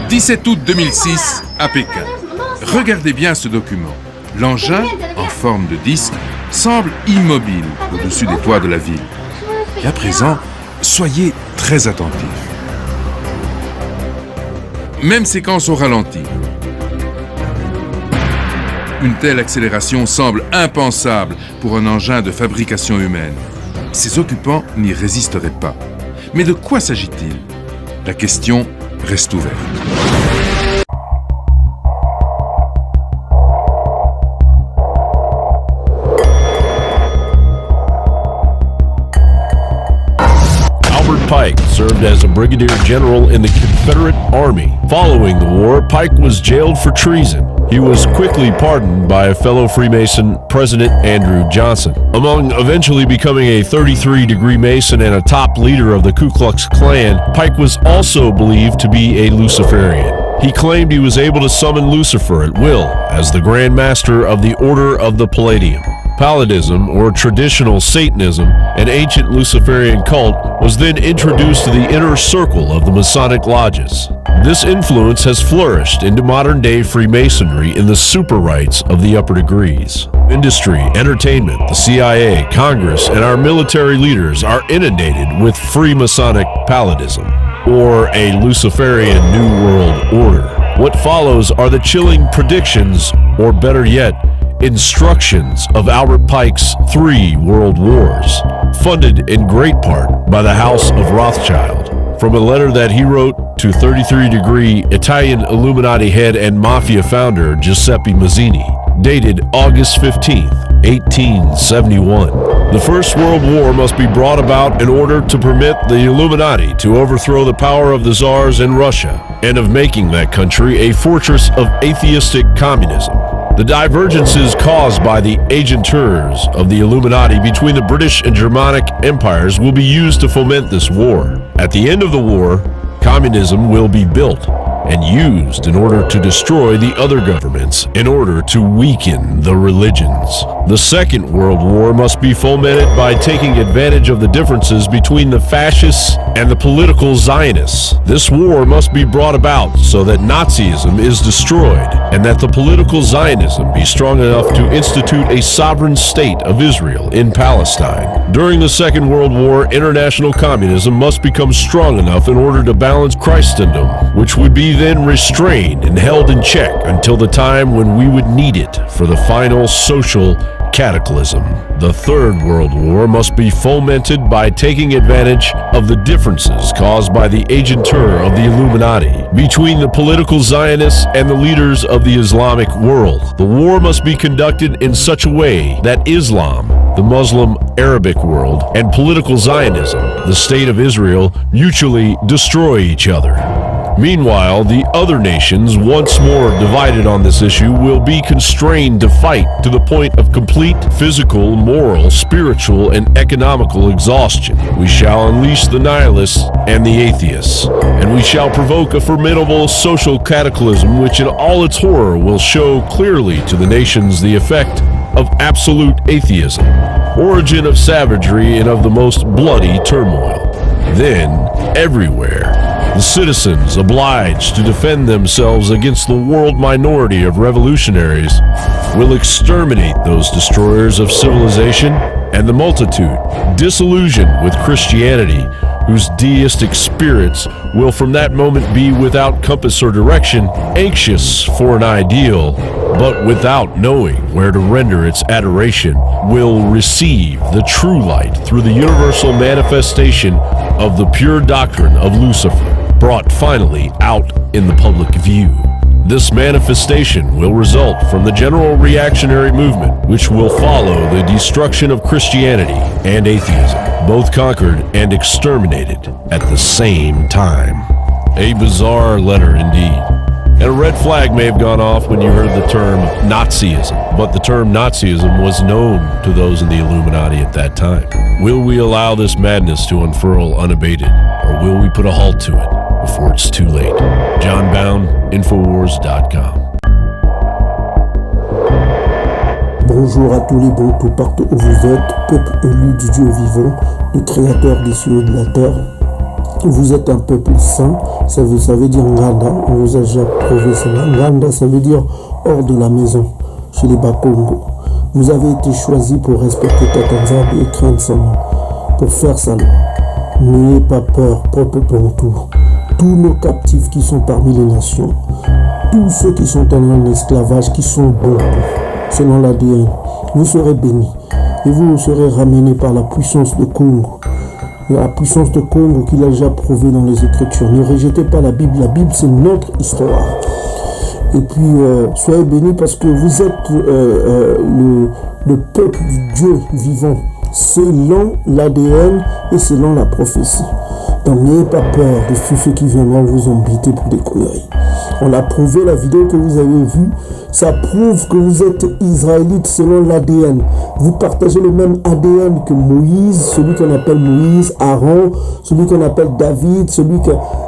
17 août 2006, à Pékin. Regardez bien ce document. L'engin, en forme de disque, semble immobile au-dessus des toits de la ville. Et à présent, soyez très attentifs. Même séquence au ralenti. Une telle accélération semble impensable pour un engin de fabrication humaine. Ses occupants n'y résisteraient pas. Mais de quoi s'agit-il? La question reste ouverte. Albert Pike served as a brigadier general in the Confederate Army. Following the war, Pike was jailed for treason. He was quickly pardoned by a fellow Freemason, President Andrew Johnson. Among eventually becoming a 33-degree Mason and a top leader of the Ku Klux Klan, Pike was also believed to be a Luciferian. He claimed he was able to summon Lucifer at will as the Grand Master of the Order of the Palladium. Palladism, or traditional Satanism, an ancient Luciferian cult, was then introduced to the inner circle of the Masonic lodges. This influence has flourished into modern-day Freemasonry in the super rites of the upper degrees. Industry, entertainment, the CIA, Congress, and our military leaders are inundated with Freemasonic Palladism, or a Luciferian New World Order. What follows are the chilling predictions, or better yet, instructions of Albert Pike's 3 world wars, funded in great part by the House of Rothschild. From a letter that he wrote to 33-degree Italian Illuminati head and mafia founder Giuseppe Mazzini, dated August 15, 1871. The First World War must be brought about in order to permit the Illuminati to overthrow the power of the Tsars in Russia and of making that country a fortress of atheistic communism. The divergences caused by the agentures of the Illuminati between the British and Germanic empires will be used to foment this war. At the end of the war, communism will be built and used in order to destroy the other governments in order to weaken the religions. The Second World War must be fomented by taking advantage of the differences between the fascists and the political Zionists. This war must be brought about so that Nazism is destroyed and that the political Zionism be strong enough to institute a sovereign state of Israel in Palestine. During the Second World War, international communism must become strong enough in order to balance Christendom, which would be then restrained and held in check until the time when we would need it for the final social cataclysm. The Third World War must be fomented by taking advantage of the differences caused by the agentur of the Illuminati between the political Zionists and the leaders of the Islamic world. The war must be conducted in such a way that Islam, the Muslim Arabic world, and political Zionism, the State of Israel, mutually destroy each other. Meanwhile, the other nations, once more divided on this issue, will be constrained to fight to the point of complete physical, moral, spiritual, and economical exhaustion. We shall unleash the nihilists and the atheists, and we shall provoke a formidable social cataclysm which in all its horror will show clearly to the nations the effect of absolute atheism, origin of savagery and of the most bloody turmoil. Then, everywhere, the citizens obliged to defend themselves against the world minority of revolutionaries will exterminate those destroyers of civilization, and the multitude, disillusioned with Christianity, whose deistic spirits will from that moment be without compass or direction, anxious for an ideal, but without knowing where to render its adoration, will receive the true light through the universal manifestation of the pure doctrine of Lucifer, brought finally out in the public view. This manifestation will result from the general reactionary movement, which will follow the destruction of Christianity and atheism, both conquered and exterminated at the same time. A bizarre letter indeed. And a red flag may have gone off when you heard the term Nazism, but the term Nazism was known to those in the Illuminati at that time. Will we allow this madness to unfurl unabated, or will we put a halt to it before it's too late? John Bound, Infowars.com. Bonjour à tous les bons tout partout où vous êtes, peuple élu du Dieu vivant, le créateur des cieux et de la terre. Vous êtes un peuple saint, ça veut dire Nganda, on vous a déjà prouvé cela. Nganda, ça veut dire hors de la maison, chez les Bakongo. Vous avez été choisi pour respecter Tata Nzambe et craindre son nom, pour faire sa loi. N'ayez pas peur, peuple Bantou. Tous nos captifs qui sont parmi les nations, tous ceux qui sont en esclavage, qui sont bons, selon l'ADN, vous serez bénis. Et vous serez ramenés par la puissance de Congo. La puissance de Congo qu'il a déjà prouvé dans les Écritures. Ne rejetez pas la Bible c'est notre histoire. Et puis, soyez bénis parce que vous êtes le peuple du Dieu vivant, selon l'ADN et selon la prophétie. Donc, n'ayez pas peur de tous ceux qui viendront vous embêter pour des conneries. On a prouvé, la vidéo que vous avez vue, ça prouve que vous êtes israélite selon l'ADN. Vous partagez le même ADN que Moïse, celui qu'on appelle Moïse, Aaron, celui qu'on appelle David,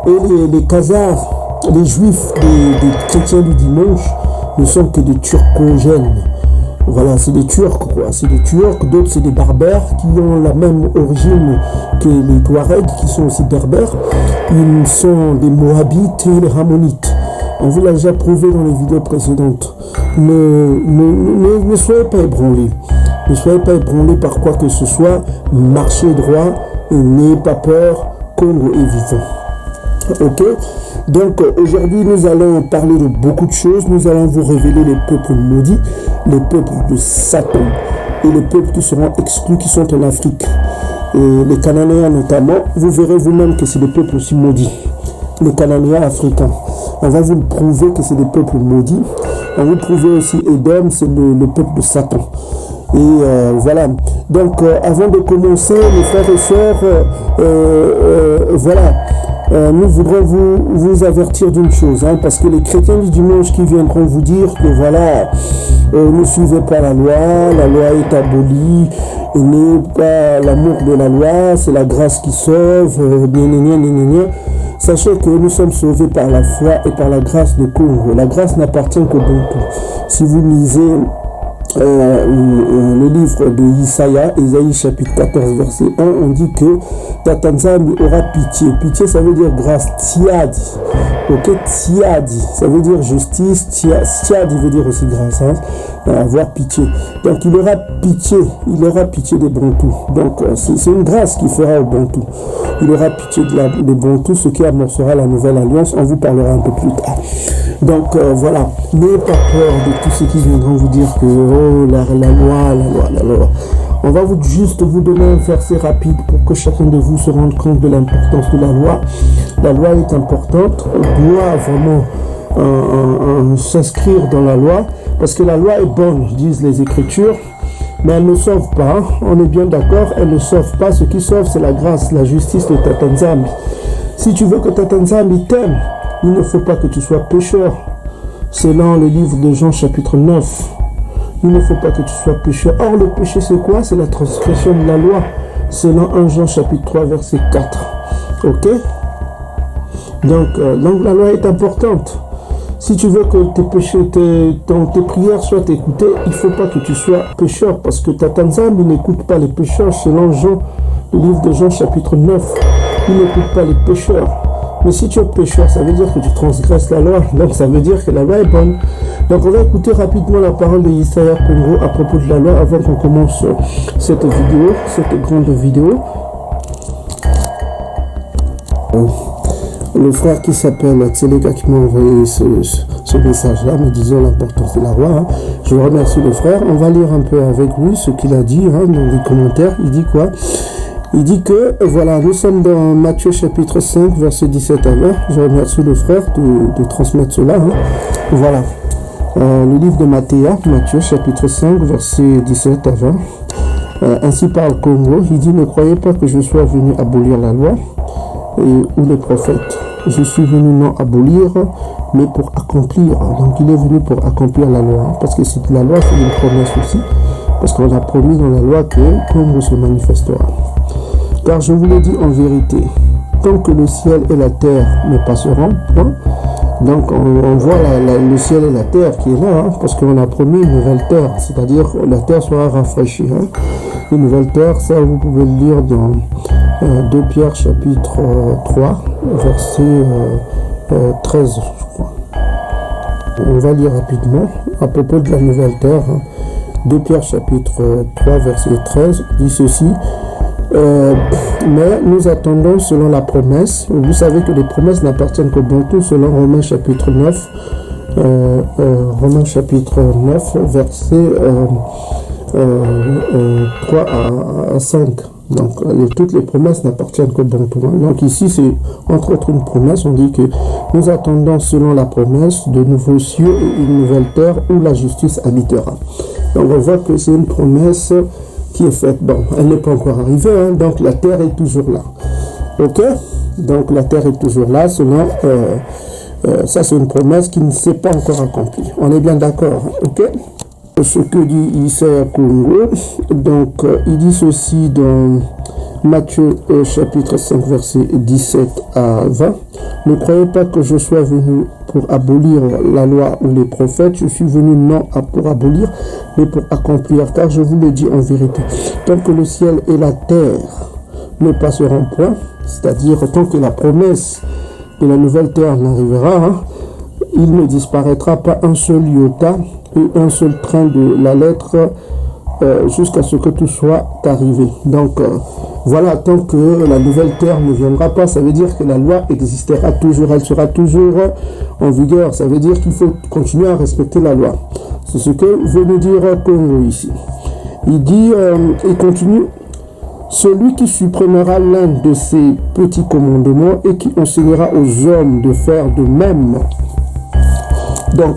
et les Khazars, les juifs, des chrétiens du dimanche, ne sont que des turcogènes. Voilà, c'est des Turcs, quoi. C'est des Turcs, d'autres c'est des Berbères qui ont la même origine que les Touaregs, qui sont aussi Berbères. Ils sont des Moabites et les Rammonites. On vous l'a déjà prouvé dans les vidéos précédentes. Ne soyez pas ébranlés. Ne soyez pas ébranlés par quoi que ce soit. Marchez droit et n'ayez pas peur. Congo est vivant. Ok, donc aujourd'hui nous allons parler de beaucoup de choses. Nous allons vous révéler les peuples maudits, les peuples de Satan et les peuples qui seront exclus, qui sont en Afrique. Et les Cananéens notamment, vous verrez vous-même que c'est des peuples aussi maudits. Les Cananéens africains. On va vous prouver que c'est des peuples maudits. On va vous prouver aussi Édom, c'est le peuple de Satan. Et voilà. Donc avant de commencer, mes frères et sœurs, voilà. Nous voudrons vous avertir d'une chose, parce que les chrétiens du dimanche qui viendront vous dire que voilà, ne suivez pas la loi est abolie, et n'est pas l'amour de la loi, c'est la grâce qui sauve, Sachez que nous sommes sauvés par la foi et par la grâce de Congo. La grâce n'appartient qu'au Bantou. Si vous lisez le livre de Isaïe chapitre 14 verset 1, on dit que Tata Nzambe aura pitié. Pitié, ça veut dire grâce. Tiadi, ok, tiadi, ça veut dire justice. Tiadi veut dire aussi grâce, avoir pitié. Donc il aura pitié des Bantous. Donc c'est une grâce qu'il fera aux Bantous. Il aura pitié des Bantous, ce qui amorcera la nouvelle alliance. On vous parlera un peu plus tard. Donc voilà, n'ayez pas peur de tous ceux qui viendront vous dire que la loi. On va juste vous donner un verset rapide pour que chacun de vous se rende compte de l'importance de la loi. La loi est importante, on doit vraiment s'inscrire dans la loi, parce que la loi est bonne, disent les Écritures, mais elle ne sauve pas, on est bien d'accord, elle ne sauve pas. Ce qui sauve, c'est la grâce, la justice de Tata Nzambe. Si tu veux que Tata Nzambe t'aime, il ne faut pas que tu sois pécheur. Selon le livre de Jean chapitre 9, il ne faut pas que tu sois pécheur. Or, le péché, c'est quoi? C'est la transgression de la loi. Selon 1 Jean chapitre 3, verset 4. Ok? Donc la loi est importante. Si tu veux que tes péchés, tes prières soient écoutées, il ne faut pas que tu sois pécheur. Parce que Tata Nzambe n'écoute pas les pécheurs. Selon Jean, le livre de Jean chapitre 9, il n'écoute pas les pécheurs. Mais si tu es pécheur, ça veut dire que tu transgresses la loi. Donc ça veut dire que la loi est bonne. Donc on va écouter rapidement la parole de Isaiah Congo à propos de la loi avant qu'on commence cette vidéo, cette grande vidéo. Le frère qui s'appelle Tselega qui m'a envoyé ce message-là, me disant l'importance de la loi. Je remercie le frère. On va lire un peu avec lui ce qu'il a dit dans les commentaires. Il dit quoi? Il dit que, voilà, nous sommes dans Matthieu chapitre 5, verset 17 à 20. Je remercie le frère de transmettre cela. Voilà. Le livre de Matthieu chapitre 5, verset 17 à 20. Ainsi parle Congo. Il dit, ne croyez pas que je sois venu abolir la loi ou les prophètes. Je suis venu non abolir, mais pour accomplir. Donc il est venu pour accomplir la loi. Parce que la loi, c'est une promesse aussi. Parce qu'on a promis dans la loi que Congo se manifestera. Car je vous l'ai dit en vérité, tant que le ciel et la terre ne passeront point, Donc on voit le ciel et la terre qui est là, hein, parce qu'on a promis une nouvelle terre, c'est-à-dire que la terre sera rafraîchie. Hein. Une nouvelle terre, ça vous pouvez le lire dans 2 Pierre chapitre 3, verset 13, je crois. On va lire rapidement à propos de la nouvelle terre. Hein. 2 Pierre chapitre 3, verset 13, dit ceci. Mais nous attendons selon la promesse. Vous savez que les promesses n'appartiennent qu'au Bantou selon Romains chapitre 9. Romains chapitre 9, verset 3 à 5. Donc toutes les promesses n'appartiennent qu'au Bantou. Donc ici c'est entre autres une promesse. On dit que nous attendons selon la promesse de nouveaux cieux et une nouvelle terre où la justice habitera. Donc on voit que c'est une promesse qui est faite. Bon, elle n'est pas encore arrivée, hein, donc la terre est toujours là. Ok? Donc la terre est toujours là, selon ça c'est une promesse qui ne s'est pas encore accomplie. On est bien d'accord, hein, ok? Ce que dit Isaiah Congo, donc il dit ceci dans Matthieu chapitre 5 verset 17 à 20. Ne croyez pas que je sois venu pour abolir la loi ou les prophètes. Je suis venu non pour abolir, mais pour accomplir. Car je vous le dis en vérité, tant que le ciel et la terre ne passeront point, c'est-à-dire tant que la promesse de la nouvelle terre n'arrivera, hein, il ne disparaîtra pas un seul iota et un seul train de la lettre jusqu'à ce que tout soit arrivé. Donc voilà, tant que la nouvelle terre ne viendra pas, ça veut dire que la loi existera toujours, elle sera toujours en vigueur. Ça veut dire qu'il faut continuer à respecter la loi. C'est ce que veut nous dire Congo ici. Il dit, il continue, celui qui supprimera l'un de ces petits commandements et qui enseignera aux hommes de faire de même. Donc,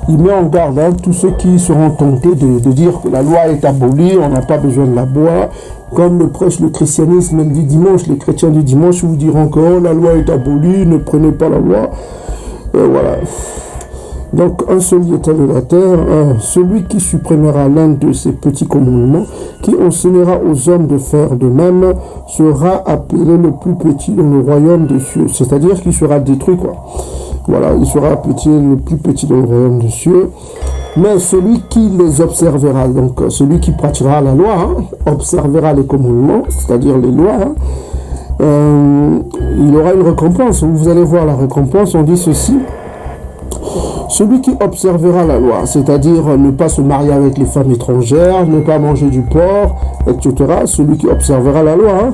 il met en garde tous ceux qui seront tentés de dire que la loi est abolie, on n'a pas besoin de la loi. Comme le prêche le christianisme du dimanche, les chrétiens du dimanche vous diront que oh, la loi est abolie, ne prenez pas la loi. Et voilà. Donc, un seul état de la terre, celui qui supprimera l'un de ces petits commandements, qui enseignera aux hommes de faire de même, sera appelé le plus petit dans le royaume des cieux. C'est-à-dire qu'il sera détruit, quoi. Voilà, il sera le plus petit dans le royaume des cieux. Mais celui qui les observera, donc celui qui pratiquera la loi, hein, observera les commandements, c'est-à-dire les lois, hein, il aura une récompense. Vous allez voir la récompense, on dit ceci. Celui qui observera la loi, c'est-à-dire ne pas se marier avec les femmes étrangères, ne pas manger du porc, etc. Celui qui observera la loi, hein,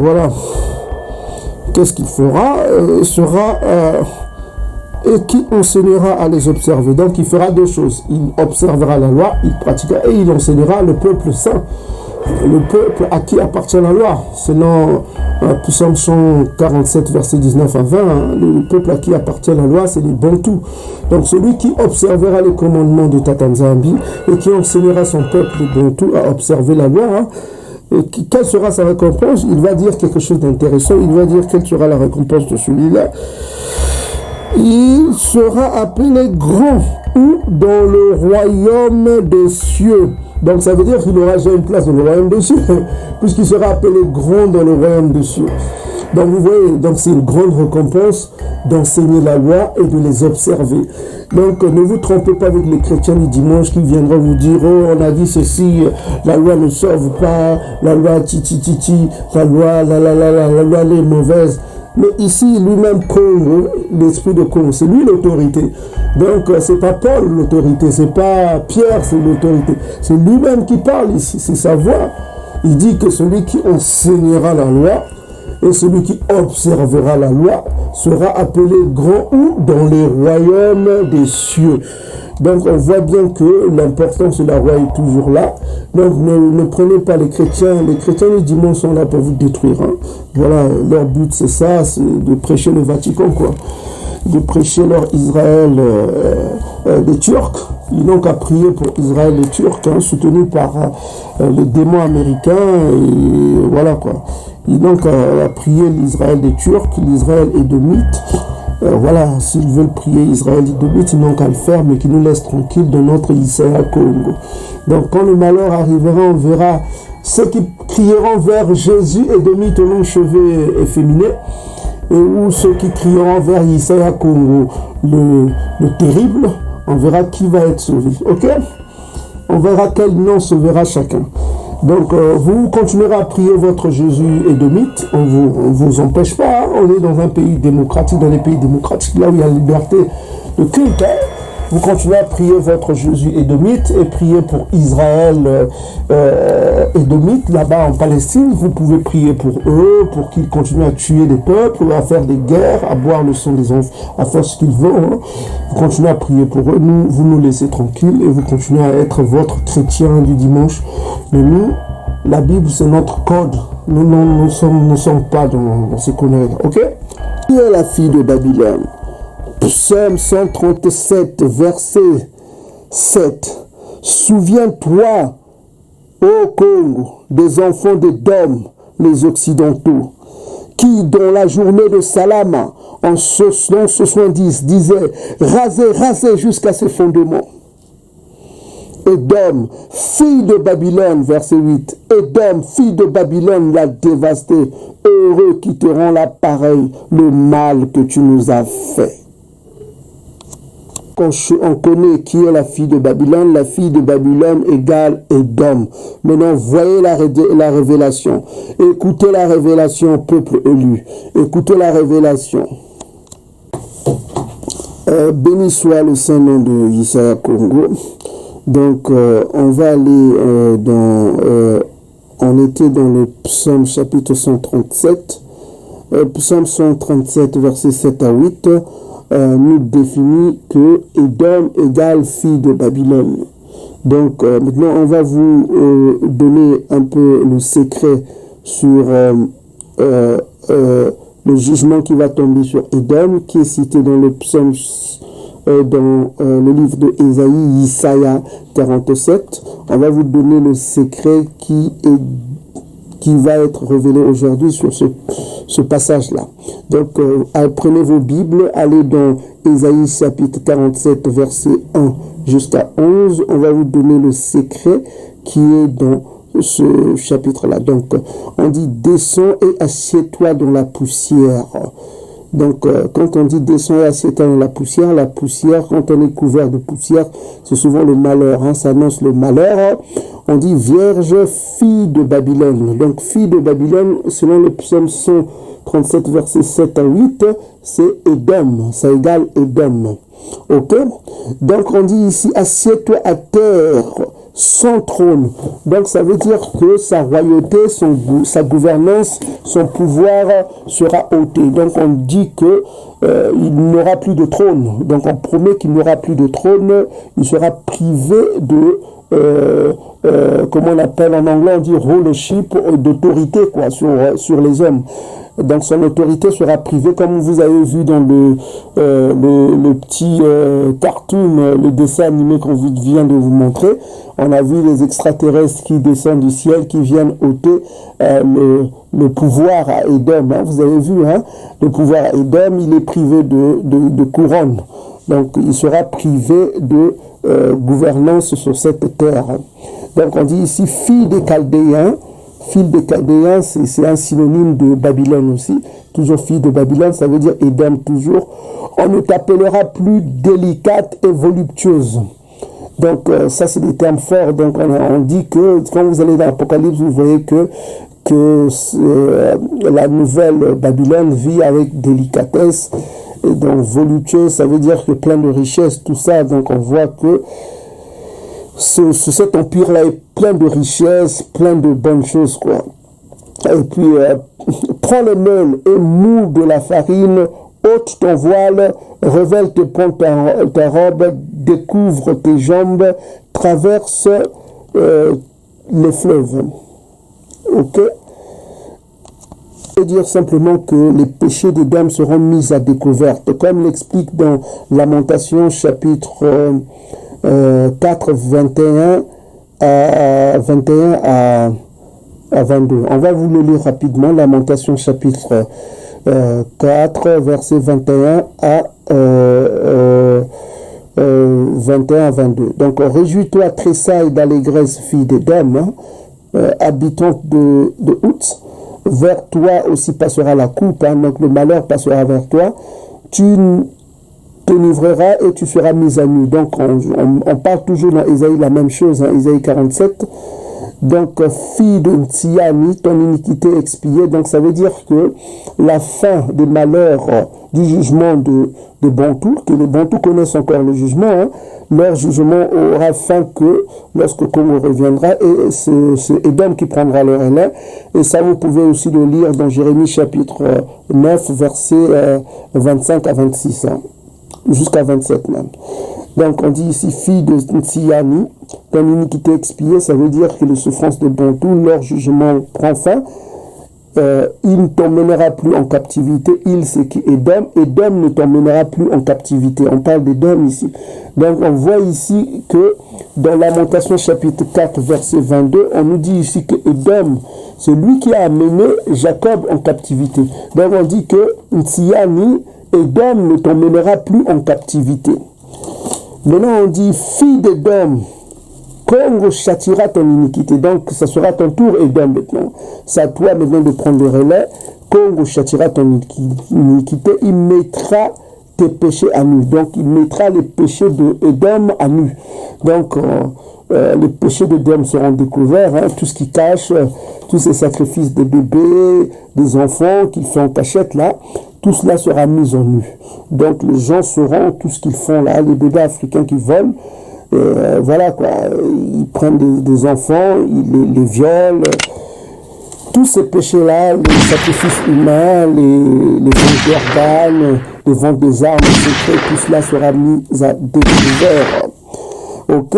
voilà. Qu'est-ce qu'il fera? Et qui enseignera à les observer. Donc il fera deux choses. Il observera la loi, il pratiquera et il enseignera le peuple saint. Le peuple à qui appartient la loi. Selon Psaume 147, verset 19 à 20, hein, le peuple à qui appartient la loi, c'est les Bantous. Donc celui qui observera les commandements de Tata Nzambi et qui enseignera son peuple les Bantous à observer la loi, hein, quelle sera sa récompense? Il va dire quelque chose d'intéressant. Il va dire quelle sera la récompense de celui-là. Il sera appelé grand ou dans le royaume des cieux. Donc ça veut dire qu'il aura déjà une place dans le royaume des cieux, puisqu'il sera appelé grand dans le royaume des cieux. Donc vous voyez, donc c'est une grande récompense d'enseigner la loi et de les observer. Donc ne vous trompez pas avec les chrétiens du dimanche qui viendront vous dire oh on a dit ceci, la loi ne sauve pas, la loi la loi la loi elle est mauvaise. Mais ici lui-même Congo, l'esprit de Congo, c'est lui l'autorité. Donc c'est pas Paul l'autorité, c'est pas Pierre c'est l'autorité, c'est lui-même qui parle ici, c'est sa voix. Il dit que celui qui enseignera la loi et celui qui observera la loi sera appelé grand ou dans les royaumes des cieux. Donc on voit bien que l'importance de la loi est toujours là. Donc ne prenez pas les chrétiens du dimanche sont là pour vous détruire. Hein. Voilà, leur but c'est ça, c'est de prêcher le Vatican, quoi. De prêcher leur Israël des Turcs. Ils n'ont qu'à prier pour Israël des Turcs, hein, soutenus par les démons américains, et voilà quoi. Ils n'ont qu'à prier l'Israël des Turcs, l'Israël édomite. Voilà, s'ils veulent prier Israël édomite, ils n'ont qu'à le faire, mais qu'ils nous laissent tranquilles dans notre Isaiah Congo. Donc quand le malheur arrivera, on verra ceux qui crieront vers Jésus édomite aux longs cheveux efféminés. et où ceux qui crieront vers Isaiah Congo, le terrible, on verra qui va être sauvé. Ok? On verra quel nom sauvera chacun. Donc, vous continuerez à prier votre Jésus édomite. On vous empêche pas. Hein? On est dans un pays démocratique, dans les pays démocratiques, là où il y a la liberté de culte. Hein? Vous continuez à prier votre Jésus édomite et prier pour Israël édomite, là-bas en Palestine. Vous pouvez prier pour eux, pour qu'ils continuent à tuer des peuples, à faire des guerres, à boire le sang des enfants, à faire ce qu'ils veulent. Hein. Vous continuez à prier pour eux. Nous, vous nous laissez tranquilles et vous continuez à être votre chrétien du dimanche. Mais nous, la Bible, c'est notre code. Nous ne sommes pas dans ces conneries. Ok? Qui est la fille de Babylone? Psaume 137, verset 7. Souviens-toi, ô Congo, des enfants d'Édom, les Occidentaux, qui, dans la journée de Salama, en 70, disaient « Rasez, rasez jusqu'à ses fondements ». Édom, fille de Babylone, verset 8. Édom, fille de Babylone, l'a dévasté. Heureux qui te rend l'appareil, le mal que tu nous as fait. On connaît qui est la fille de Babylone égale Édom. Maintenant, voyez la révélation. Écoutez la révélation, peuple élu. Écoutez la révélation. Béni soit le Saint-Nom de Isaiah Congo. Donc, on va aller on était dans le psaume chapitre 137. Psaume 137, versets 7 à 8. Nous définit que Édom égale fille de Babylone. Donc maintenant on va vous donner un peu le secret sur le jugement qui va tomber sur Édom, qui est cité dans le psaume, dans le livre de Isaïe 47. On va vous donner le secret qui va être révélé aujourd'hui sur ce passage-là. Donc, prenez vos Bibles, allez dans Isaïe chapitre 47, verset 1 jusqu'à 11. On va vous donner le secret qui est dans ce chapitre-là. Donc, on dit « Descends et assieds-toi dans la poussière ». Donc, quand on dit « descends et assieds-toi dans la poussière », quand on est couvert de poussière, c'est souvent le malheur, hein, ça annonce le malheur. On dit « Vierge, fille de Babylone ». Donc, fille de Babylone, selon le psaume 137, versets 7 à 8, c'est Édom, ça égale Édom. Ok? Donc, on dit ici « Assieds-toi à terre, sans trône ». Donc, ça veut dire que sa royauté, sa gouvernance, son pouvoir sera ôté. Donc, on dit que il n'aura plus de trône. Donc, on promet qu'il n'aura plus de trône. Il sera privé de comment on appelle en anglais, on dit rulership, d'autorité quoi sur les hommes. Donc son autorité sera privée, comme vous avez vu dans le petit cartoon, le dessin animé qu'on vient de vous montrer. On a vu les extraterrestres qui descendent du ciel, qui viennent ôter le pouvoir à Édom. Hein, vous avez vu, hein, le pouvoir à Édom, il est privé de couronne. Donc il sera privé de gouvernance sur cette terre. Donc on dit ici fille des Chaldéens. Fille des Chaldéens, c'est un synonyme de Babylone aussi. Toujours fille de Babylone, ça veut dire Édom toujours. On ne t'appellera plus délicate et voluptueuse. Donc ça c'est des termes forts. Donc on dit que quand vous allez dans l'Apocalypse, vous voyez que la nouvelle Babylone vit avec délicatesse. Et donc voluptueuse, ça veut dire que plein de richesses, tout ça. Donc on voit que cet empire-là est plein de richesses, plein de bonnes choses, quoi. Et puis, prends le meule et moule de la farine, ôte ton voile, révèle tes ponts, ta robe, découvre tes jambes, traverse les fleuves. Ok? Je veux dire simplement que les péchés des dames seront mis à découverte, comme l'explique dans Lamentation chapitre 4, 21 à 22. On va vous le lire rapidement. Lamentation chapitre 4, verset 21 à 22. Donc, réjouis-toi, tressaille d'allégresse, fille d'Édom, habitante de Outs. vers toi aussi passera la coupe, hein, donc le malheur passera vers toi, tu te livreras et tu seras mis à nu. Donc on parle toujours dans Ésaïe la même chose, hein, Ésaïe 47. Donc, fille de Tsiani, ton iniquité expiée. Donc, ça veut dire que la fin des malheurs du jugement de Bantou, que les Bantous connaissent encore le jugement, hein, leur jugement aura fin que lorsque Congo reviendra, et c'est Édom qui prendra le relais. Et ça, vous pouvez aussi le lire dans Jérémie chapitre 9, versets 25 à 26, hein, jusqu'à 27 même. Donc on dit ici fille de Tsiani, ton iniquité expiée, ça veut dire que les souffrances de Bantou, leur jugement prend fin. Il ne t'emmènera plus en captivité, il c'est qui Édom, Édom ne t'emmènera plus en captivité. On parle d'Édom ici. Donc on voit ici que dans Lamentation chapitre 4 verset 22, on nous dit ici que Édom, c'est lui qui a amené Jacob en captivité. Donc on dit que Tsiani, Édom ne t'emmènera plus en captivité. Maintenant, on dit, fille d'Édom, Congo châtira ton iniquité. Donc, ça sera ton tour, Édom, maintenant. C'est à toi maintenant de prendre le relais. Congo châtira ton iniquité. Il mettra tes péchés à nu. Donc, il mettra les péchés d'Édom à nu. Donc, les péchés d'Édom seront découverts. Hein, tout ce qui cache, tous ces sacrifices de bébés, des enfants qu'il fait en cachette, là. Tout cela sera mis en nu. Donc les gens sauront tout ce qu'ils font là, les bébés africains qui volent, voilà quoi, ils prennent des enfants, ils les violent, tous ces péchés-là, les sacrifices humains, les ventes d'organes, les ventes des armes secrètes, tout cela sera mis à découvert. Ok?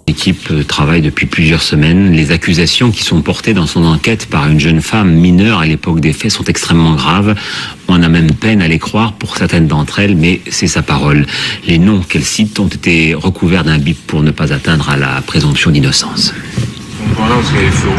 L'équipe travaille depuis plusieurs semaines. Les accusations qui sont portées dans son enquête par une jeune femme mineure à l'époque des faits sont extrêmement graves. On a même peine à les croire pour certaines d'entre elles, mais c'est sa parole. Les noms qu'elle cite ont été recouverts d'un bip pour ne pas atteindre à la présomption d'innocence.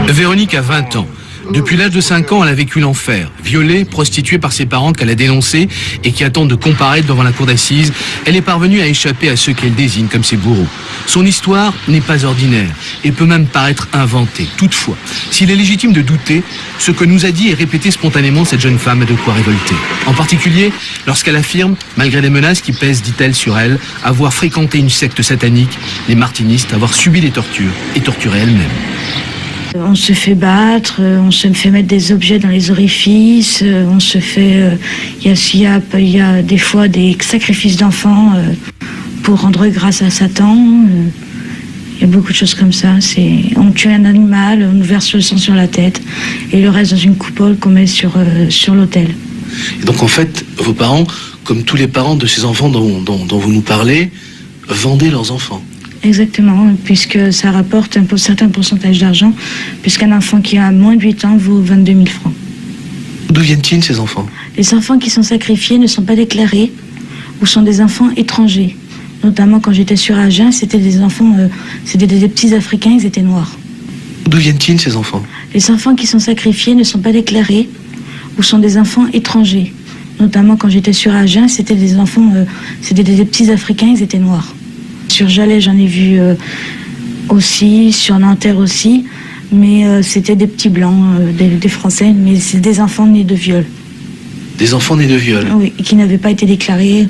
Véronique a 20 ans. Depuis l'âge de 5 ans, elle a vécu l'enfer. Violée, prostituée par ses parents qu'elle a dénoncés et qui attendent de comparaître devant la cour d'assises, elle est parvenue à échapper à ceux qu'elle désigne comme ses bourreaux. Son histoire n'est pas ordinaire et peut même paraître inventée. Toutefois, s'il est légitime de douter, ce que nous a dit et répété spontanément cette jeune femme a de quoi révolter. En particulier, lorsqu'elle affirme, malgré les menaces qui pèsent, dit-elle, sur elle, avoir fréquenté une secte satanique, les martinistes, avoir subi des tortures et torturé elle-même. On se fait battre, on se fait mettre des objets dans les orifices, on se fait... Il y a des fois des sacrifices d'enfants pour rendre grâce à Satan. Il y a beaucoup de choses comme ça. On tue un animal, on nous verse le sang sur la tête et le reste dans une coupole qu'on met sur l'autel. Et donc en fait, vos parents, comme tous les parents de ces enfants dont vous nous parlez, vendaient leurs enfants. Exactement, puisque ça rapporte un certain pourcentage d'argent, puisqu'un enfant qui a moins de 8 ans vaut 22 000 francs. D'où viennent-ils ces enfants? Les enfants qui sont sacrifiés ne sont pas déclarés ou sont des enfants étrangers. Notamment quand j'étais sur Agen, c'était des enfants, c'était des petits Africains, ils étaient noirs. D'où viennent-ils ces enfants? Les enfants qui sont sacrifiés ne sont pas déclarés ou sont des enfants étrangers. Notamment quand j'étais sur Agen, c'était des enfants, c'était des petits Africains, ils étaient noirs. Sur Jalais, j'en ai vu aussi, sur Nanterre aussi, mais c'était des petits blancs, des Français, mais c'est des enfants nés de viol. Des enfants nés de viol? Oui, qui n'avaient pas été déclarés,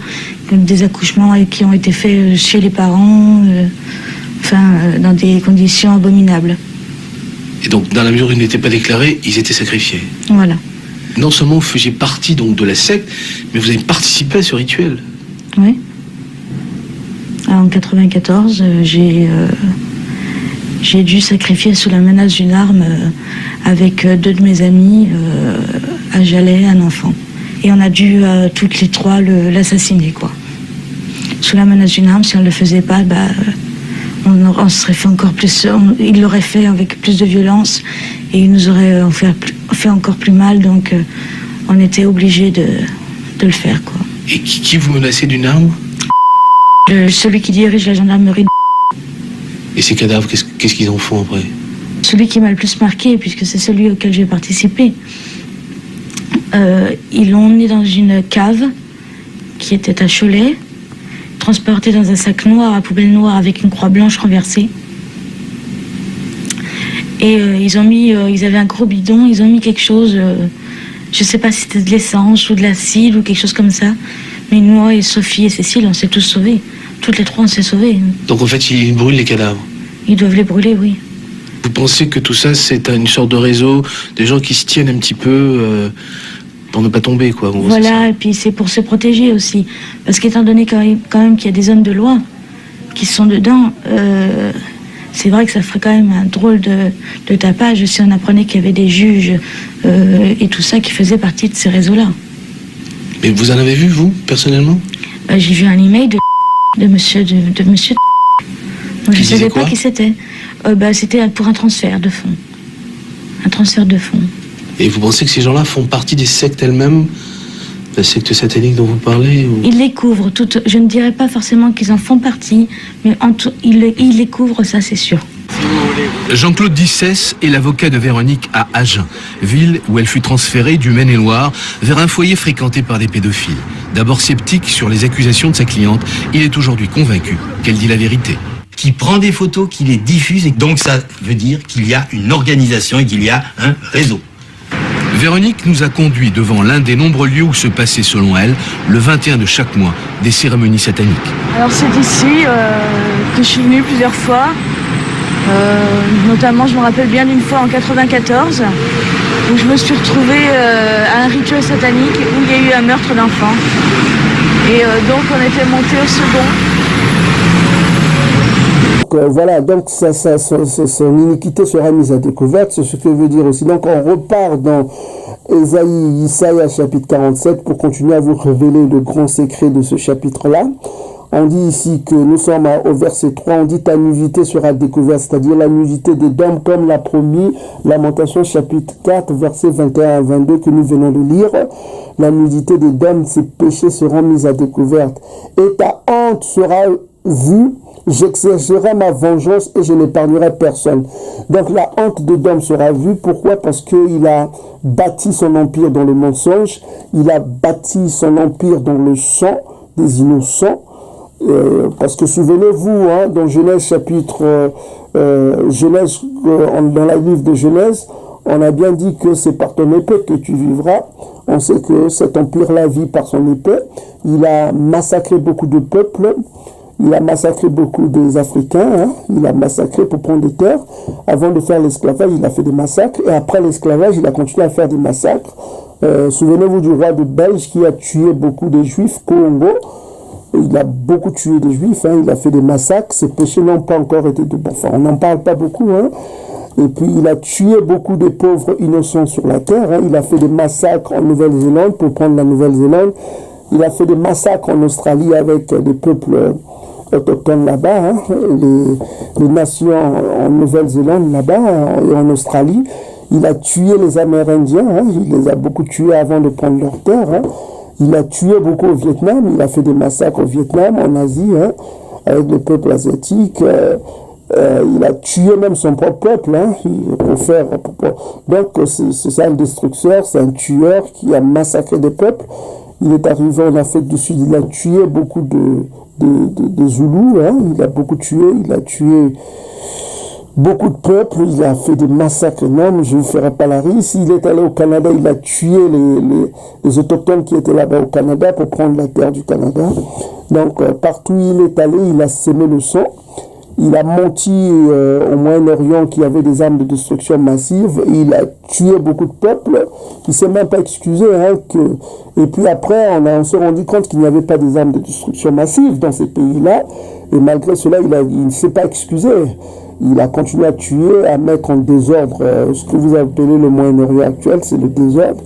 comme des accouchements qui ont été faits chez les parents, dans des conditions abominables. Et donc, dans la mesure où ils n'étaient pas déclarés, ils étaient sacrifiés? Voilà. Non seulement vous faisiez partie donc de la secte, mais vous avez participé à ce rituel? Oui. En 1994, j'ai dû sacrifier sous la menace d'une arme avec 2 de mes amis à Jalais un enfant. Et on a dû toutes les 3 l'assassiner, quoi. Sous la menace d'une arme, si on ne le faisait pas, on serait fait encore plus. Il l'aurait fait avec plus de violence et il nous aurait fait encore plus mal. Donc on était obligés de le faire, quoi. Et qui vous menaçait d'une arme? Celui qui dirige la gendarmerie. Et ces cadavres, qu'est-ce qu'ils en font après? Celui qui m'a le plus marqué, puisque c'est celui auquel j'ai participé. Ils l'ont emmené dans une cave qui était à Cholet, transporté dans un sac noir à poubelle noire avec une croix blanche renversée. Et ils avaient un gros bidon, ils ont mis quelque chose, je sais pas si c'était de l'essence ou de l'acide ou quelque chose comme ça. Mais moi et Sophie et Cécile, on s'est tous sauvés. Toutes les trois, on s'est sauvés. Donc en fait, ils brûlent les cadavres. Ils doivent les brûler, oui. Vous pensez que tout ça, c'est une sorte de réseau, des gens qui se tiennent un petit peu pour ne pas tomber, quoi. Voilà, et puis c'est pour se protéger aussi. Parce qu'étant donné quand même qu'il y a des hommes de loi qui sont dedans, c'est vrai que ça ferait quand même un drôle de tapage si on apprenait qu'il y avait des juges et tout ça qui faisaient partie de ces réseaux-là. Mais vous en avez vu, vous, personnellement? J'ai vu un email de monsieur. Donc, je ne savais pas qui c'était. C'était pour un transfert de fonds. Un transfert de fonds. Et vous pensez que ces gens-là font partie des sectes elles-mêmes? La secte satanique dont vous parlez ou... Ils les couvrent toutes. Je ne dirais pas forcément qu'ils en font partie, mais ils les couvrent, ça c'est sûr. Jean-Claude Dissès est l'avocat de Véronique à Agen, ville où elle fut transférée du Maine-et-Loire vers un foyer fréquenté par des pédophiles. D'abord sceptique sur les accusations de sa cliente, il est aujourd'hui convaincu qu'elle dit la vérité. Qui prend des photos, qui les diffuse, et donc ça veut dire qu'il y a une organisation et qu'il y a un réseau. Véronique nous a conduits devant l'un des nombreux lieux où se passaient, selon elle, le 21 de chaque mois, des cérémonies sataniques. Alors c'est ici que je suis venue plusieurs fois. Notamment, je me rappelle bien d'une fois en 94, où je me suis retrouvée à un rituel satanique où il y a eu un meurtre d'enfant. Et donc on était monté au second. Voilà, donc son iniquité sera mise à découvert, c'est ce que veut dire aussi. Donc on repart dans Isaïe chapitre 47 pour continuer à vous révéler le grand secret de ce chapitre-là. On dit ici que nous sommes au verset 3, on dit ta nudité sera découverte, c'est-à-dire la nudité d'Édom comme l'a promis Lamentation chapitre 4, versets 21 à 22 que nous venons de lire. La nudité d'Édom, ses péchés seront mis à découvert. Et ta honte sera vue, j'exercerai ma vengeance et je n'épargnerai personne. Donc la honte d'Édom sera vue. Pourquoi? Parce qu'il a bâti son empire dans le mensonge, il a bâti son empire dans le sang des innocents. Parce que souvenez-vous, dans Genèse chapitre dans la livre de Genèse, on a bien dit que c'est par ton épée que tu vivras. On sait que cet empire-là vit par son épée. Il a massacré beaucoup de peuples. Il a massacré beaucoup des Africains. Il a massacré pour prendre des terres. Avant de faire l'esclavage, il a fait des massacres. Et après l'esclavage, il a continué à faire des massacres. Souvenez-vous du roi de Belge qui a tué beaucoup de Juifs, Congo. Il a beaucoup tué des Juifs, il a fait des massacres, ses péchés n'ont pas encore été de bon. Enfin, on n'en parle pas beaucoup, Et puis, il a tué beaucoup de pauvres innocents sur la terre, Il a fait des massacres en Nouvelle-Zélande pour prendre la Nouvelle-Zélande. Il a fait des massacres en Australie avec des peuples autochtones là-bas, les nations en Nouvelle-Zélande là-bas et en Australie. Il a tué les Amérindiens, il les a beaucoup tués avant de prendre leur terre, Il a tué beaucoup au Vietnam, il a fait des massacres au Vietnam, en Asie, avec le peuple asiatique. Il a tué même son propre peuple, Donc c'est ça un destructeur, c'est un tueur qui a massacré des peuples. Il est arrivé en Afrique du Sud, il a tué beaucoup de Zoulous, Il a beaucoup tué, il a tué beaucoup de peuples, il a fait des massacres énormes, je ne ferai pas la liste. Il est allé au Canada, il a tué les autochtones qui étaient là-bas au Canada pour prendre la terre du Canada. Donc partout où il est allé, il a sémé le sang. Il a menti au Moyen-Orient qu'il y avait des armes de destruction massive. Et il a tué beaucoup de peuples. Il ne s'est même pas excusé. Et puis après, on s'est rendu compte qu'il n'y avait pas des armes de destruction massive dans ces pays-là. Et malgré cela, il ne s'est pas excusé. Il a continué à tuer, à mettre en désordre ce que vous appelez le Moyen-Orient actuel, c'est le désordre.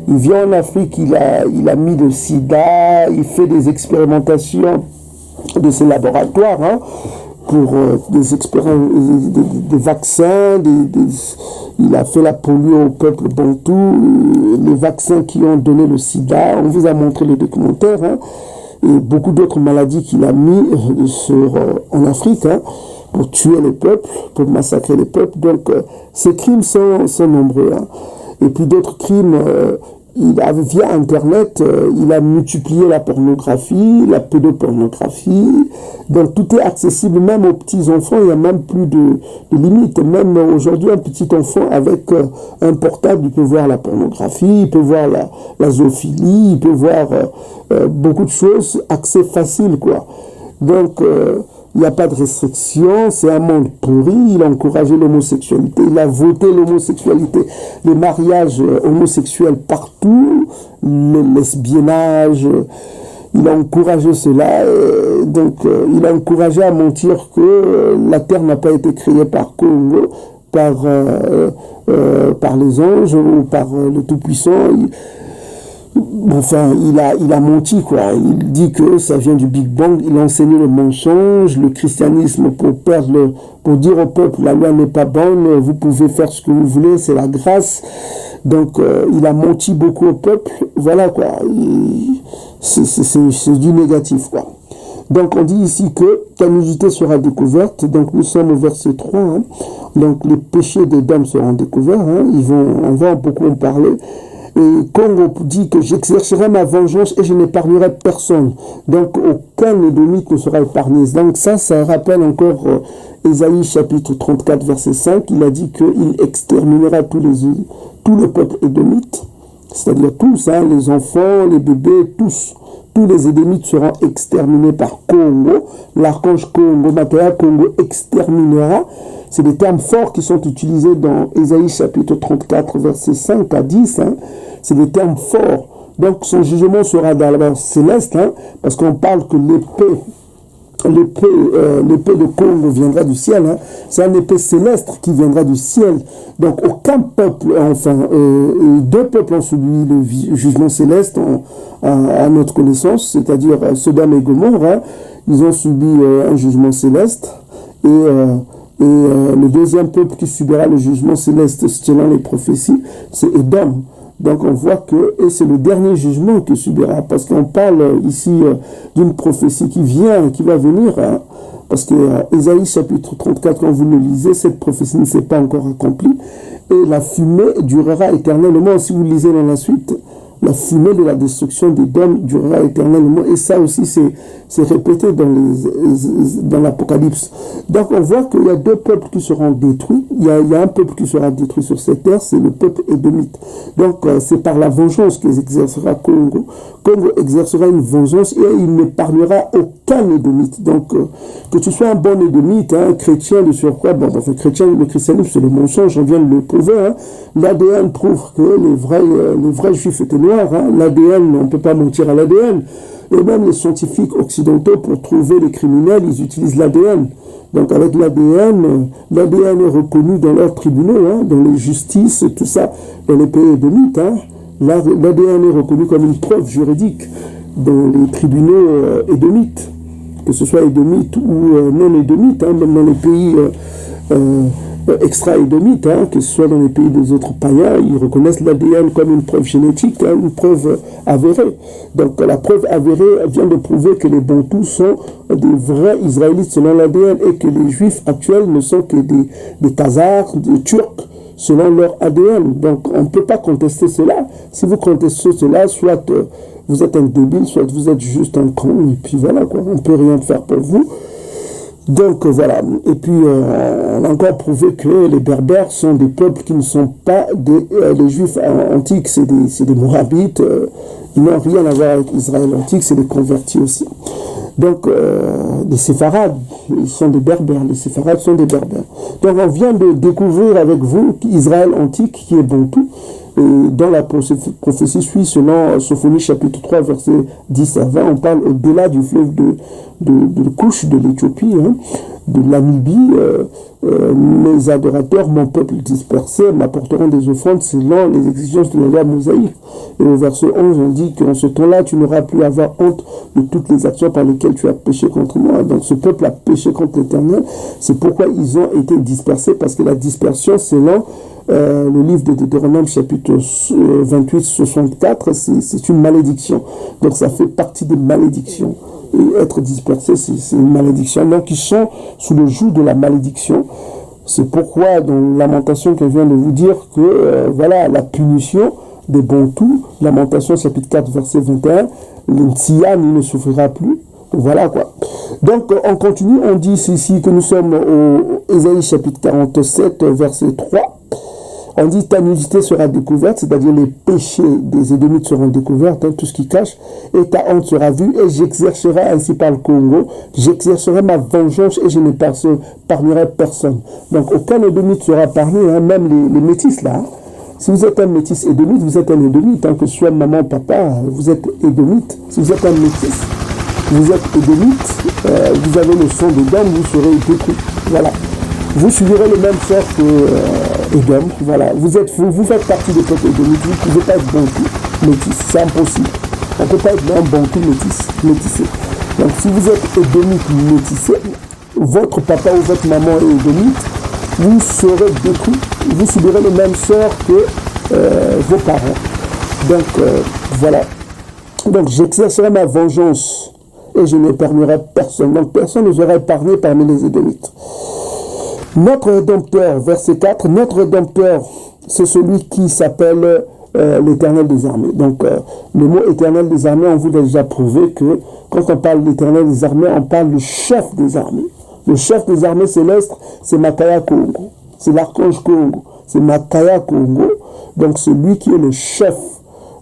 Il vient en Afrique, il a mis le sida, il fait des expérimentations de ses laboratoires pour des vaccins, il a fait la polio au peuple bantou, les vaccins qui ont donné le sida, on vous a montré les documentaires, et beaucoup d'autres maladies qu'il a mis en Afrique, pour tuer les peuples, pour massacrer les peuples. Donc, ces crimes sont nombreux. Et puis d'autres crimes, via Internet, il a multiplié la pornographie, la pédopornographie. Donc tout est accessible même aux petits-enfants, il n'y a même plus de limites. Même aujourd'hui, un petit enfant avec un portable, il peut voir la pornographie, il peut voir la zoophilie, il peut voir beaucoup de choses, accès facile, quoi. Donc, il n'y a pas de restriction, c'est un monde pourri, il a encouragé l'homosexualité, il a voté l'homosexualité, les mariages homosexuels partout, le lesbiennage, il a encouragé cela, donc il a encouragé à mentir que la terre n'a pas été créée par Congo, par les anges ou par le Tout-Puissant. Enfin, il a menti, quoi. Il dit que ça vient du Big Bang. Il a enseigné le mensonge, le christianisme pour dire au peuple, la loi n'est pas bonne, vous pouvez faire ce que vous voulez, c'est la grâce. Donc, il a menti beaucoup au peuple. Voilà, quoi. C'est du négatif, quoi. Donc, on dit ici que ta nudité sera découverte. Donc, nous sommes au verset 3. Hein. Donc, les péchés des dames seront découverts. Hein. On va beaucoup en parler. Et Congo dit que j'exercerai ma vengeance et je n'épargnerai personne. Donc aucun édomite ne sera épargné. Donc ça rappelle encore Ésaïe chapitre 34 verset 5. Il a dit qu'il exterminera tout le peuple édomite, c'est-à-dire tous, hein, les enfants, les bébés, tous les édomites seront exterminés par Congo. L'archange Congo, Matéa Congo exterminera. C'est des termes forts qui sont utilisés dans Ésaïe chapitre 34 verset 5 à 10. Hein. C'est des termes forts. Donc son jugement sera d'abord céleste, hein, parce qu'on parle que l'épée de Congo viendra du ciel. Hein. C'est un épée céleste qui viendra du ciel. Donc aucun peuple, deux peuples ont subi le jugement céleste à notre connaissance, c'est-à-dire Sodome et Gomorrhe. Hein. Ils ont subi un jugement céleste. Et le deuxième peuple qui subira le jugement céleste selon les prophéties, c'est Édom. Donc on voit que, et c'est le dernier jugement qu'il subira, parce qu'on parle ici d'une prophétie qui va venir, hein, parce que Ésaïe chapitre 34, quand vous le lisez, cette prophétie ne s'est pas encore accomplie, et la fumée durera éternellement. Si vous lisez dans la suite, la fumée de la destruction d'Édom durera éternellement. Et ça aussi, c'est répété dans l'Apocalypse. Donc, on voit qu'il y a deux peuples qui seront détruits. Il y a un peuple qui sera détruit sur cette terre, c'est le peuple édomite. Donc, c'est par la vengeance qu'exercera Congo. Congo exercera une vengeance et il n'épargnera aucun édomite. Donc, que tu sois un bon édomite, un chrétien de surcroît, le christianisme, c'est le mensonge, on vient de le prouver. Hein. L'ADN prouve que les vrais juifs étaient noirs. Hein. L'ADN, on ne peut pas mentir à l'ADN. Et même les scientifiques occidentaux, pour trouver les criminels, ils utilisent l'ADN. Donc avec l'ADN est reconnu dans leurs tribunaux, hein, dans les justices, tout ça, dans les pays édomites. Hein. L'ADN est reconnu comme une preuve juridique dans les tribunaux édomites, que ce soit édomites ou non édomites, hein, même dans les pays extra-édomites, hein, que ce soit dans les pays des autres païens, ils reconnaissent l'ADN comme une preuve génétique, hein, une preuve avérée. Donc la preuve avérée vient de prouver que les Bantous sont des vrais Israélites selon l'ADN et que les Juifs actuels ne sont que des Khazars, des Turcs selon leur ADN. Donc on ne peut pas contester cela. Si vous contestez cela, soit vous êtes un débile, soit vous êtes juste un con, et puis voilà, quoi. On ne peut rien faire pour vous. Donc voilà, et puis on a encore prouvé que les Berbères sont des peuples qui ne sont pas des Juifs antiques, c'est des Moabites, ils n'ont rien à voir avec Israël antique, c'est des convertis aussi. Donc les Séfarades, ils sont des Berbères, les Séfarades sont des Berbères. Donc on vient de découvrir avec vous Israël antique qui est Bantou. Et dans la prophétie suit, selon Sophonie chapitre 3, verset 10 à 20, on parle au-delà du fleuve de Couche, de l'Éthiopie, hein, de Namibie. Mes adorateurs, mon peuple dispersé, m'apporteront des offrandes selon les exigences de la loi mosaïque. Et au verset 11, on dit qu'en ce temps-là, tu n'auras plus à avoir honte de toutes les actions par lesquelles tu as péché contre moi. Donc ce peuple a péché contre l'Éternel. C'est pourquoi ils ont été dispersés, parce que la dispersion, selon le livre de Deutéronome chapitre 28-64, c'est une malédiction. Donc ça fait partie des malédictions. Et être dispersé, c'est une malédiction. Donc ils sont sous le joug de la malédiction. C'est pourquoi dans Lamentation que je viens de vous dire que voilà, la punition des Bantous, Lamentation chapitre 4 verset 21, l'Ntsian ne souffrira plus. Voilà quoi. Donc on continue, on dit ici que nous sommes au Ésaïe chapitre 47 verset 3. On dit ta nudité sera découverte, c'est-à-dire les péchés des Édomites seront découverts, hein, tout ce qui cache, et ta honte sera vue, et j'exercerai ainsi par le Congo, j'exercerai ma vengeance et je ne parlerai personne. Donc aucun Édomite sera parlé, hein, même les métis là. Hein. Si vous êtes un métis Édomite, vous êtes un Édomite, hein, que ce soit maman, papa, vous êtes Édomite. Si vous êtes un métis, vous êtes Édomite, vous avez le sang de dame, vous serez détruit. Voilà. Vous suivrez le même sort que Édom. Voilà. Vous faites partie du peuple édomite. Vous ne pouvez pas être bantou métis. C'est impossible. On ne peut pas être un bantou métissé. Donc si vous êtes édomite métissé, votre papa ou votre maman est édomite, vous serez détruit. Vous subirez le même sort que vos parents. Donc voilà. Donc j'exercerai ma vengeance et je n'épargnerai personne. Donc personne ne sera épargné parmi les édomites. Notre Rédempteur, verset 4, notre Rédempteur, c'est celui qui s'appelle l'Éternel des armées. Donc, le mot Éternel des armées, on vous a déjà prouvé que quand on parle de l'Éternel des armées, on parle du chef des armées. Le chef des armées célestes, c'est Makaya Kongo. C'est l'archange Kongo. C'est Makaya Kongo. Donc, c'est lui qui est le chef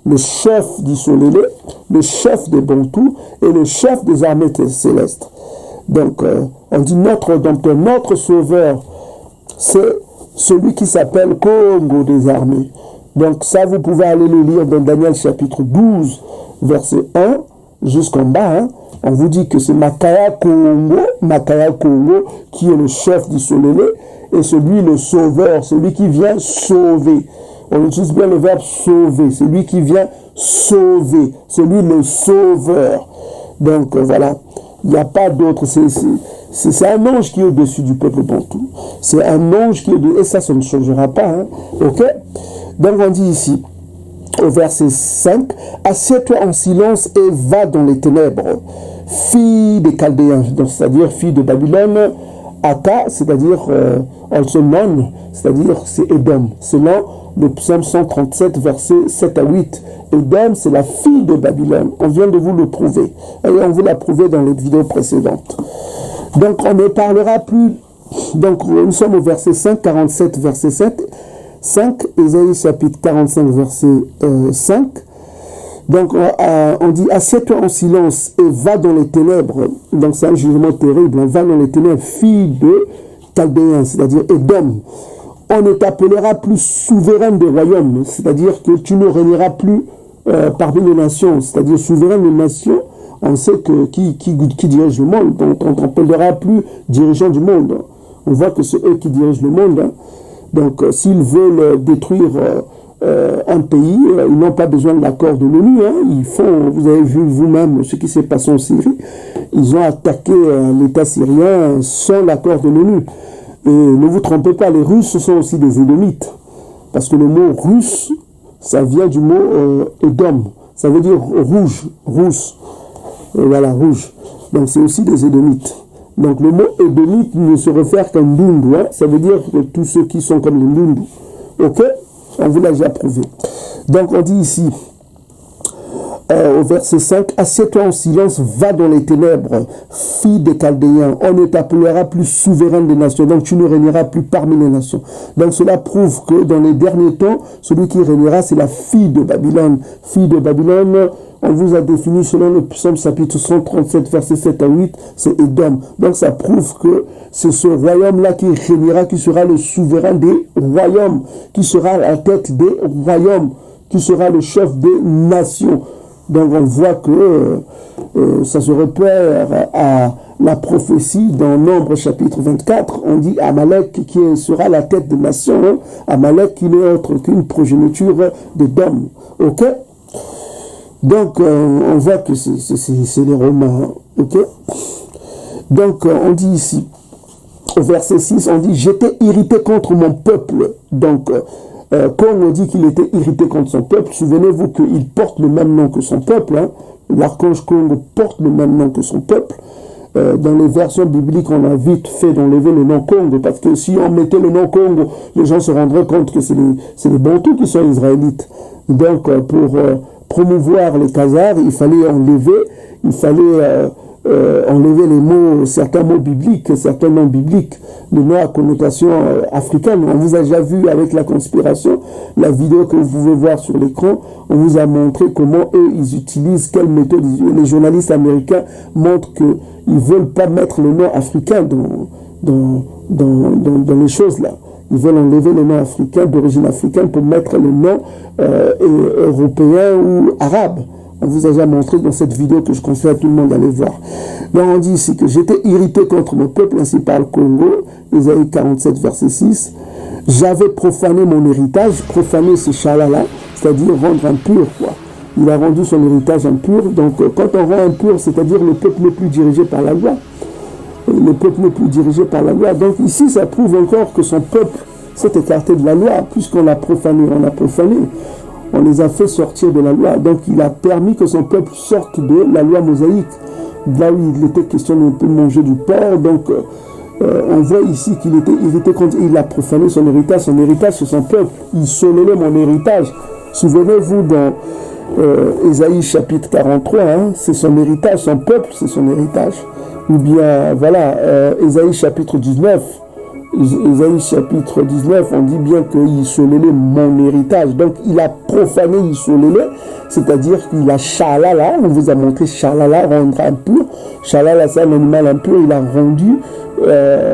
d'Isolélé, le chef des Bantous et le chef des armées célestes. Donc, on dit notre Rédempteur, notre Sauveur, c'est celui qui s'appelle Kongo des armées. Donc ça, vous pouvez aller le lire dans Daniel chapitre 12, verset 1, jusqu'en bas. Hein. On vous dit que c'est Makaya Kongo, qui est le chef d'Isolélé, et celui le Sauveur, celui qui vient sauver. On utilise bien le verbe sauver, celui qui vient sauver, celui le Sauveur. Donc voilà. Il n'y a pas d'autre, c'est un ange qui est au-dessus du peuple bantou. C'est un ange qui est au-dessus, et ça ne changera pas. Hein. Ok. Donc on dit ici, au verset 5, assieds-toi en silence et va dans les ténèbres, fille des Chaldéens, c'est-à-dire fille de Babylone, Aka, c'est-à-dire also known, c'est-à-dire c'est Édom, selon le psaume 137, versets 7 à 8. Édom, c'est la fille de Babylone. On vient de vous le prouver. Et on vous l'a prouvé dans les vidéos précédentes. Donc, on ne parlera plus. Donc, nous sommes au verset 5, 47, verset 7. 5, Ésaïe chapitre 45, verset 5. Donc, on dit, assieds-toi en silence et va dans les ténèbres. Donc, c'est un jugement terrible. On va dans les ténèbres, fille de Chaldéens, c'est-à-dire Édom. On ne t'appellera plus souverain des royaumes, c'est-à-dire que tu ne régneras plus parmi les nations, c'est-à-dire souverain des nations. On sait que qui dirige le monde, donc on ne t'appellera plus dirigeant du monde. On voit que c'est eux qui dirigent le monde. Hein. Donc s'ils veulent détruire un pays, ils n'ont pas besoin de l'accord de l'ONU. Hein. Vous avez vu vous-même ce qui s'est passé en Syrie. Ils ont attaqué l'État syrien sans l'accord de l'ONU. Et ne vous trompez pas, les Russes, ce sont aussi des Édomites. Parce que le mot russe, ça vient du mot Édom. Ça veut dire rouge, rousse. Voilà, rouge. Donc c'est aussi des Édomites. Donc le mot Édomite ne se réfère qu'à Ndundu. Hein. Ça veut dire que tous ceux qui sont comme les Ndundu. Ok? On vous l'a déjà prouvé. Donc on dit ici, au verset 5, assieds-toi en silence, va dans les ténèbres, fille des Chaldéens, on ne t'appellera plus souverain des nations, donc tu ne régneras plus parmi les nations. Donc cela prouve que dans les derniers temps, celui qui régnera, c'est la fille de Babylone. Fille de Babylone, on vous a défini selon le psaume chapitre 137, verset 7 à 8, c'est Édom. Donc ça prouve que c'est ce royaume-là qui régnera, qui sera le souverain des royaumes, qui sera à la tête des royaumes, qui sera le chef des nations. Donc on voit que ça se repère à la prophétie dans Nombre chapitre 24. On dit Amalek qui sera la tête des nations. Hein? Amalek qui n'est autre qu'une progéniture d'Édom. Ok? Donc on voit que c'est les Romains. Ok? Donc on dit ici, au verset 6, on dit j'étais irrité contre mon peuple. Donc quand on dit qu'il était irrité contre son peuple, souvenez-vous qu'il porte le même nom que son peuple. Hein. L'archange Kongo porte le même nom que son peuple. Dans les versions bibliques, on a vite fait d'enlever le nom Kongo, parce que si on mettait le nom Kongo, les gens se rendraient compte que c'est les Bantous qui sont israélites. Donc, pour promouvoir les Khazars, il fallait enlever les mots, certains mots bibliques, certains noms bibliques, les noms à connotation africaine. On vous a déjà vu avec la conspiration, la vidéo que vous pouvez voir sur l'écran, on vous a montré comment eux, ils utilisent, quelle méthode. Les journalistes américains montrent qu'ils ne veulent pas mettre le nom africain dans les choses là. Ils veulent enlever les noms africains, d'origine africaine, pour mettre le nom européen ou arabe. On vous a déjà montré dans cette vidéo que je conseille à tout le monde d'aller voir. Donc on dit ici que j'étais irrité contre mon peuple, ainsi parle Congo, Ésaïe 47, verset 6. J'avais profané mon héritage, profané ce chalala, c'est-à-dire rendre impur, quoi. Il a rendu son héritage impur. Donc quand on rend impur, c'est-à-dire le peuple n'est plus dirigé par la loi. Le peuple n'est plus dirigé par la loi. Donc ici, ça prouve encore que son peuple s'est écarté de la loi, puisqu'on l'a profané. On les a fait sortir de la loi. Donc il a permis que son peuple sorte de la loi mosaïque. Là où il était question de manger du porc. Donc on voit ici qu'il était irrité quand il a profané son héritage. Son héritage, c'est son peuple. Il solélait mon héritage. Souvenez-vous dans Ésaïe chapitre 43, c'est son héritage, son peuple, c'est son héritage. Ou bien, voilà, Ésaïe chapitre 19. Ésaïe chapitre 19, on dit bien qu'il solélait mon héritage. Donc, il a profané, il solélait, c'est-à-dire qu'il a shalala, on vous a montré shalala, rendre impur. Shalala, c'est un animal impur, il a rendu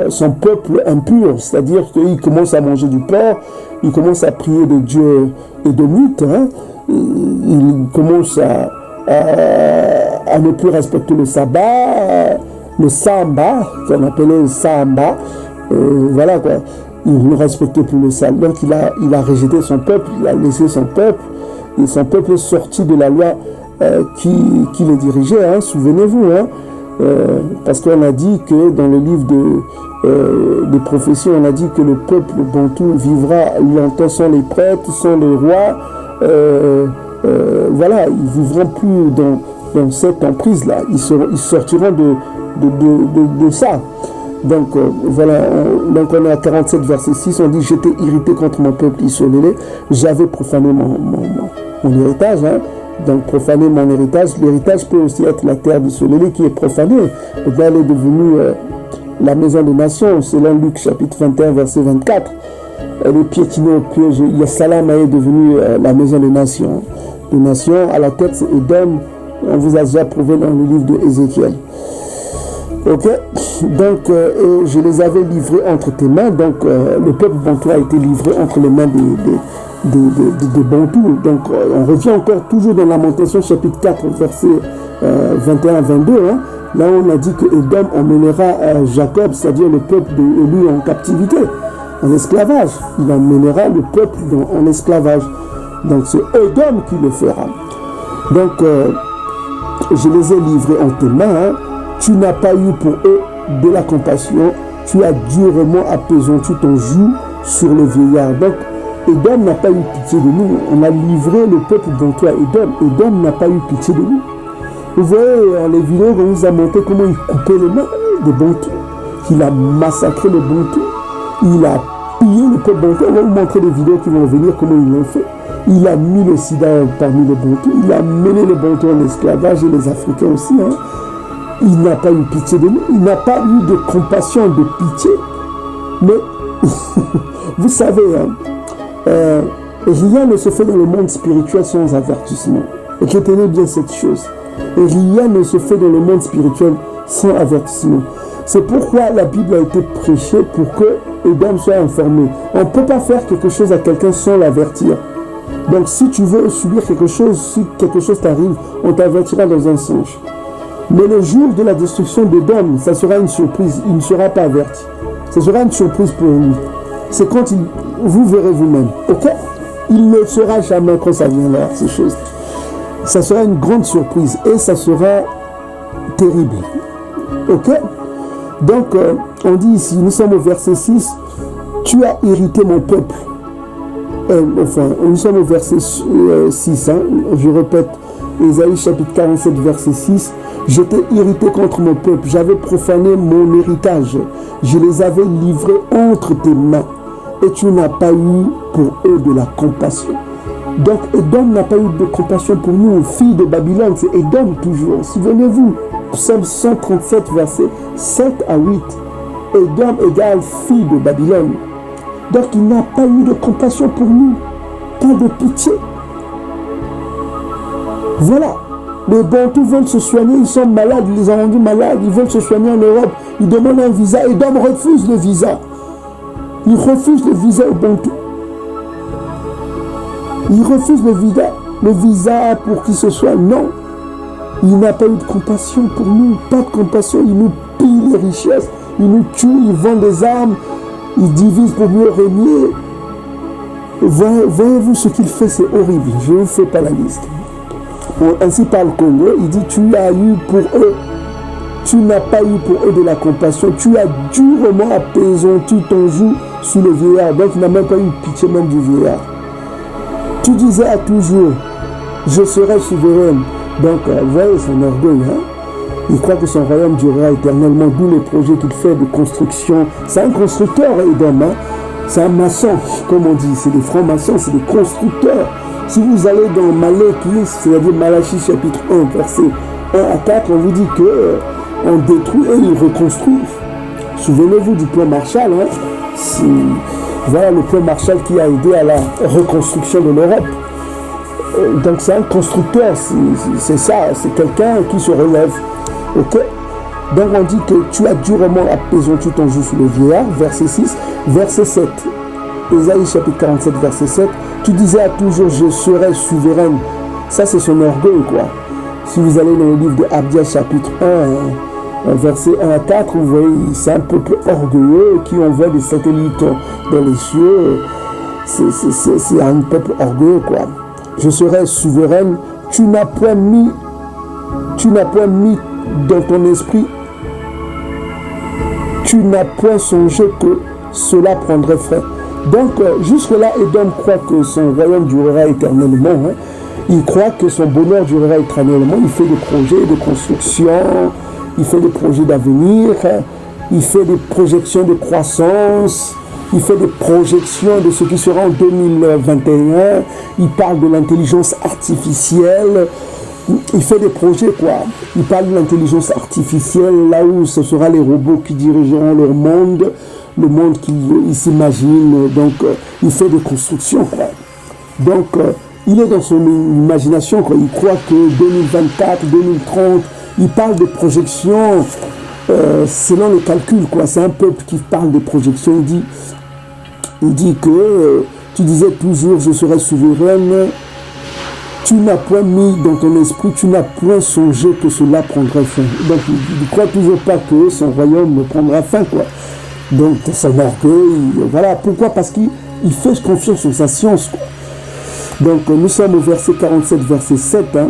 son peuple impur, c'est-à-dire qu'il commence à manger du porc, il commence à prier de Dieu et de mythes, il commence à ne plus respecter le sabbat, le samba, qu'on appelait le samba, voilà quoi, il ne respectait plus le sabbat, donc il a rejeté son peuple, il a laissé son peuple, et son peuple est sorti de la loi qui le dirigeait, souvenez-vous, parce qu'on a dit que dans le livre des prophéties, on a dit que le peuple bantou vivra longtemps sans les prêtres, sans les rois, voilà, ils ne vivront plus dans cette emprise-là, ils sortiront de ça. Donc voilà, donc on est à 47 verset 6, on dit j'étais irrité contre mon peuple isolé, j'avais profané mon héritage, donc profaner mon héritage. L'héritage peut aussi être la terre d'isolé qui est profanée. Et bien, elle est devenue la maison des nations, selon Luc chapitre 21 verset 24. Elle est piétinée au pied. Salama est devenue la maison des nations. Les nations, à la tête, c'est Édom. On vous a déjà prouvé dans le livre de Ézéchiel. Ok, donc je les avais livrés entre tes mains. Donc le peuple bantou a été livré entre les mains des Bantous. Donc on revient encore toujours dans Lamentation chapitre 4 verset 21-22. Là on a dit que Édom emmènera Jacob, c'est-à-dire le peuple élu en captivité, en esclavage. Il emmènera le peuple en esclavage. Donc c'est Édom qui le fera. Donc je les ai livrés en tes mains. Tu n'as pas eu pour eux de la compassion. Tu as durement apaisanti ton joug sur le vieillard. Donc Édom n'a pas eu pitié de nous. On a livré le peuple bantou à Édom. Édom n'a pas eu pitié de nous. Vous voyez les vidéos qu'on nous a montré comment il coupait les mains des bantous. Il a massacré les bantous. Il a pillé le peuple bantou. On va vous montrer des vidéos qui vont venir comment ils l'ont fait. Il a mis le sida parmi les bantous. Il a mené les bantous en esclavage et les Africains aussi. Il n'a pas eu pitié de nous. Il n'a pas eu de compassion, de pitié. Mais vous savez, rien ne se fait dans le monde spirituel sans avertissement. Et retenez bien cette chose. Et rien ne se fait dans le monde spirituel sans avertissement. C'est pourquoi la Bible a été prêchée pour que Édom soit informé. On ne peut pas faire quelque chose à quelqu'un sans l'avertir. Donc si tu veux subir quelque chose, si quelque chose t'arrive, on t'avertira dans un songe. Mais le jour de la destruction d'Édom, ça sera une surprise. Il ne sera pas averti. Ce sera une surprise pour lui. C'est quand vous verrez vous-même. Ok? Il ne saura jamais quand ça viendra, ces choses. Ça sera une grande surprise et ça sera terrible. Ok? Donc, on dit ici, nous sommes au verset 6. Tu as irrité mon peuple. Nous sommes au verset 6. Je répète, Ésaïe chapitre 47, verset 6. J'étais irrité contre mon peuple, j'avais profané mon héritage, je les avais livrés entre tes mains, et tu n'as pas eu pour eux de la compassion. Donc Édom n'a pas eu de compassion pour nous, filles de Babylone, c'est Édom toujours. Souvenez-vous, Psaume 137, versets 7 à 8. Édom égale fille de Babylone. Donc il n'a pas eu de compassion pour nous, pas de pitié. Voilà. Les Bantous veulent se soigner, ils sont malades, ils les ont rendus malades, ils veulent se soigner en Europe, ils demandent un visa, Édom refuse le visa. Il refuse le visa aux Bantous. Il refuse le visa pour qu'ils se soignent. Non. Il n'a pas eu de compassion pour nous, pas de compassion, il nous pille les richesses, il nous tue, il vend des armes, il divise pour mieux régner. Voyez-vous ce qu'il fait, c'est horrible, je ne vous fais pas la liste. Bon, ainsi parle Congo, il dit tu as eu pour eux, tu n'as pas eu pour eux de la compassion, tu as durement apaisanti ton joug sous le vieillard, donc il n'a même pas eu pitié même du vieillard. Tu disais à toujours, je serai souveraine, donc vous voyez son orgueil, hein? Il croit que son royaume durera éternellement, d'où les projets qu'il fait de construction. C'est un constructeur, Édom, hein? C'est un maçon, comme on dit, c'est des francs-maçons, c'est des constructeurs. Si vous allez dans Malachie, c'est-à-dire Malachie chapitre 1, verset 1 à 4, on vous dit qu'on détruit et ils reconstruisent. Souvenez-vous du plan Marshall, hein? Voilà le plan Marshall qui a aidé à la reconstruction de l'Europe. Donc c'est un constructeur, c'est ça, c'est quelqu'un qui se relève. Ok? Donc on dit que tu as durement apaisanti ton joug sous le vieillard, verset 6, verset 7. Ésaïe chapitre 47, verset 7. Tu disais à toujours, je serai souveraine. Ça c'est son orgueil, quoi. Si vous allez dans le livre de Abdia chapitre 1, verset 1 à 4, vous voyez, c'est un peuple orgueilleux qui envoie des satellites dans les cieux. C'est un peuple orgueilleux, quoi. Je serai souveraine. Tu n'as point mis dans ton esprit, tu n'as point songé que cela prendrait fin. Donc, jusque-là, Édom croit que son royaume durera éternellement. Hein. Il croit que son bonheur durera éternellement. Il fait des projets de construction, il fait des projets d'avenir, il fait des projections de croissance, il fait des projections de ce qui sera en 2021. Il parle de l'intelligence artificielle. Il fait des projets, quoi. Il parle de l'intelligence artificielle, là où ce sera les robots qui dirigeront leur monde, le monde qu'il s'imagine. Donc, il fait des constructions, quoi. Donc, il est dans son imagination, quoi. Il croit que 2024, 2030, il parle de projections selon les calculs, quoi. C'est un peuple qui parle de projections. Il dit que tu disais toujours, je serai souveraine. Tu n'as point mis dans ton esprit, tu n'as point songé que cela prendrait fin. Donc, il ne croit toujours pas que son royaume prendra fin, quoi. Donc, son orgueil, voilà. Pourquoi? Parce qu'il fait confiance en sa science, quoi. Donc, nous sommes au verset 47, verset 7. Hein.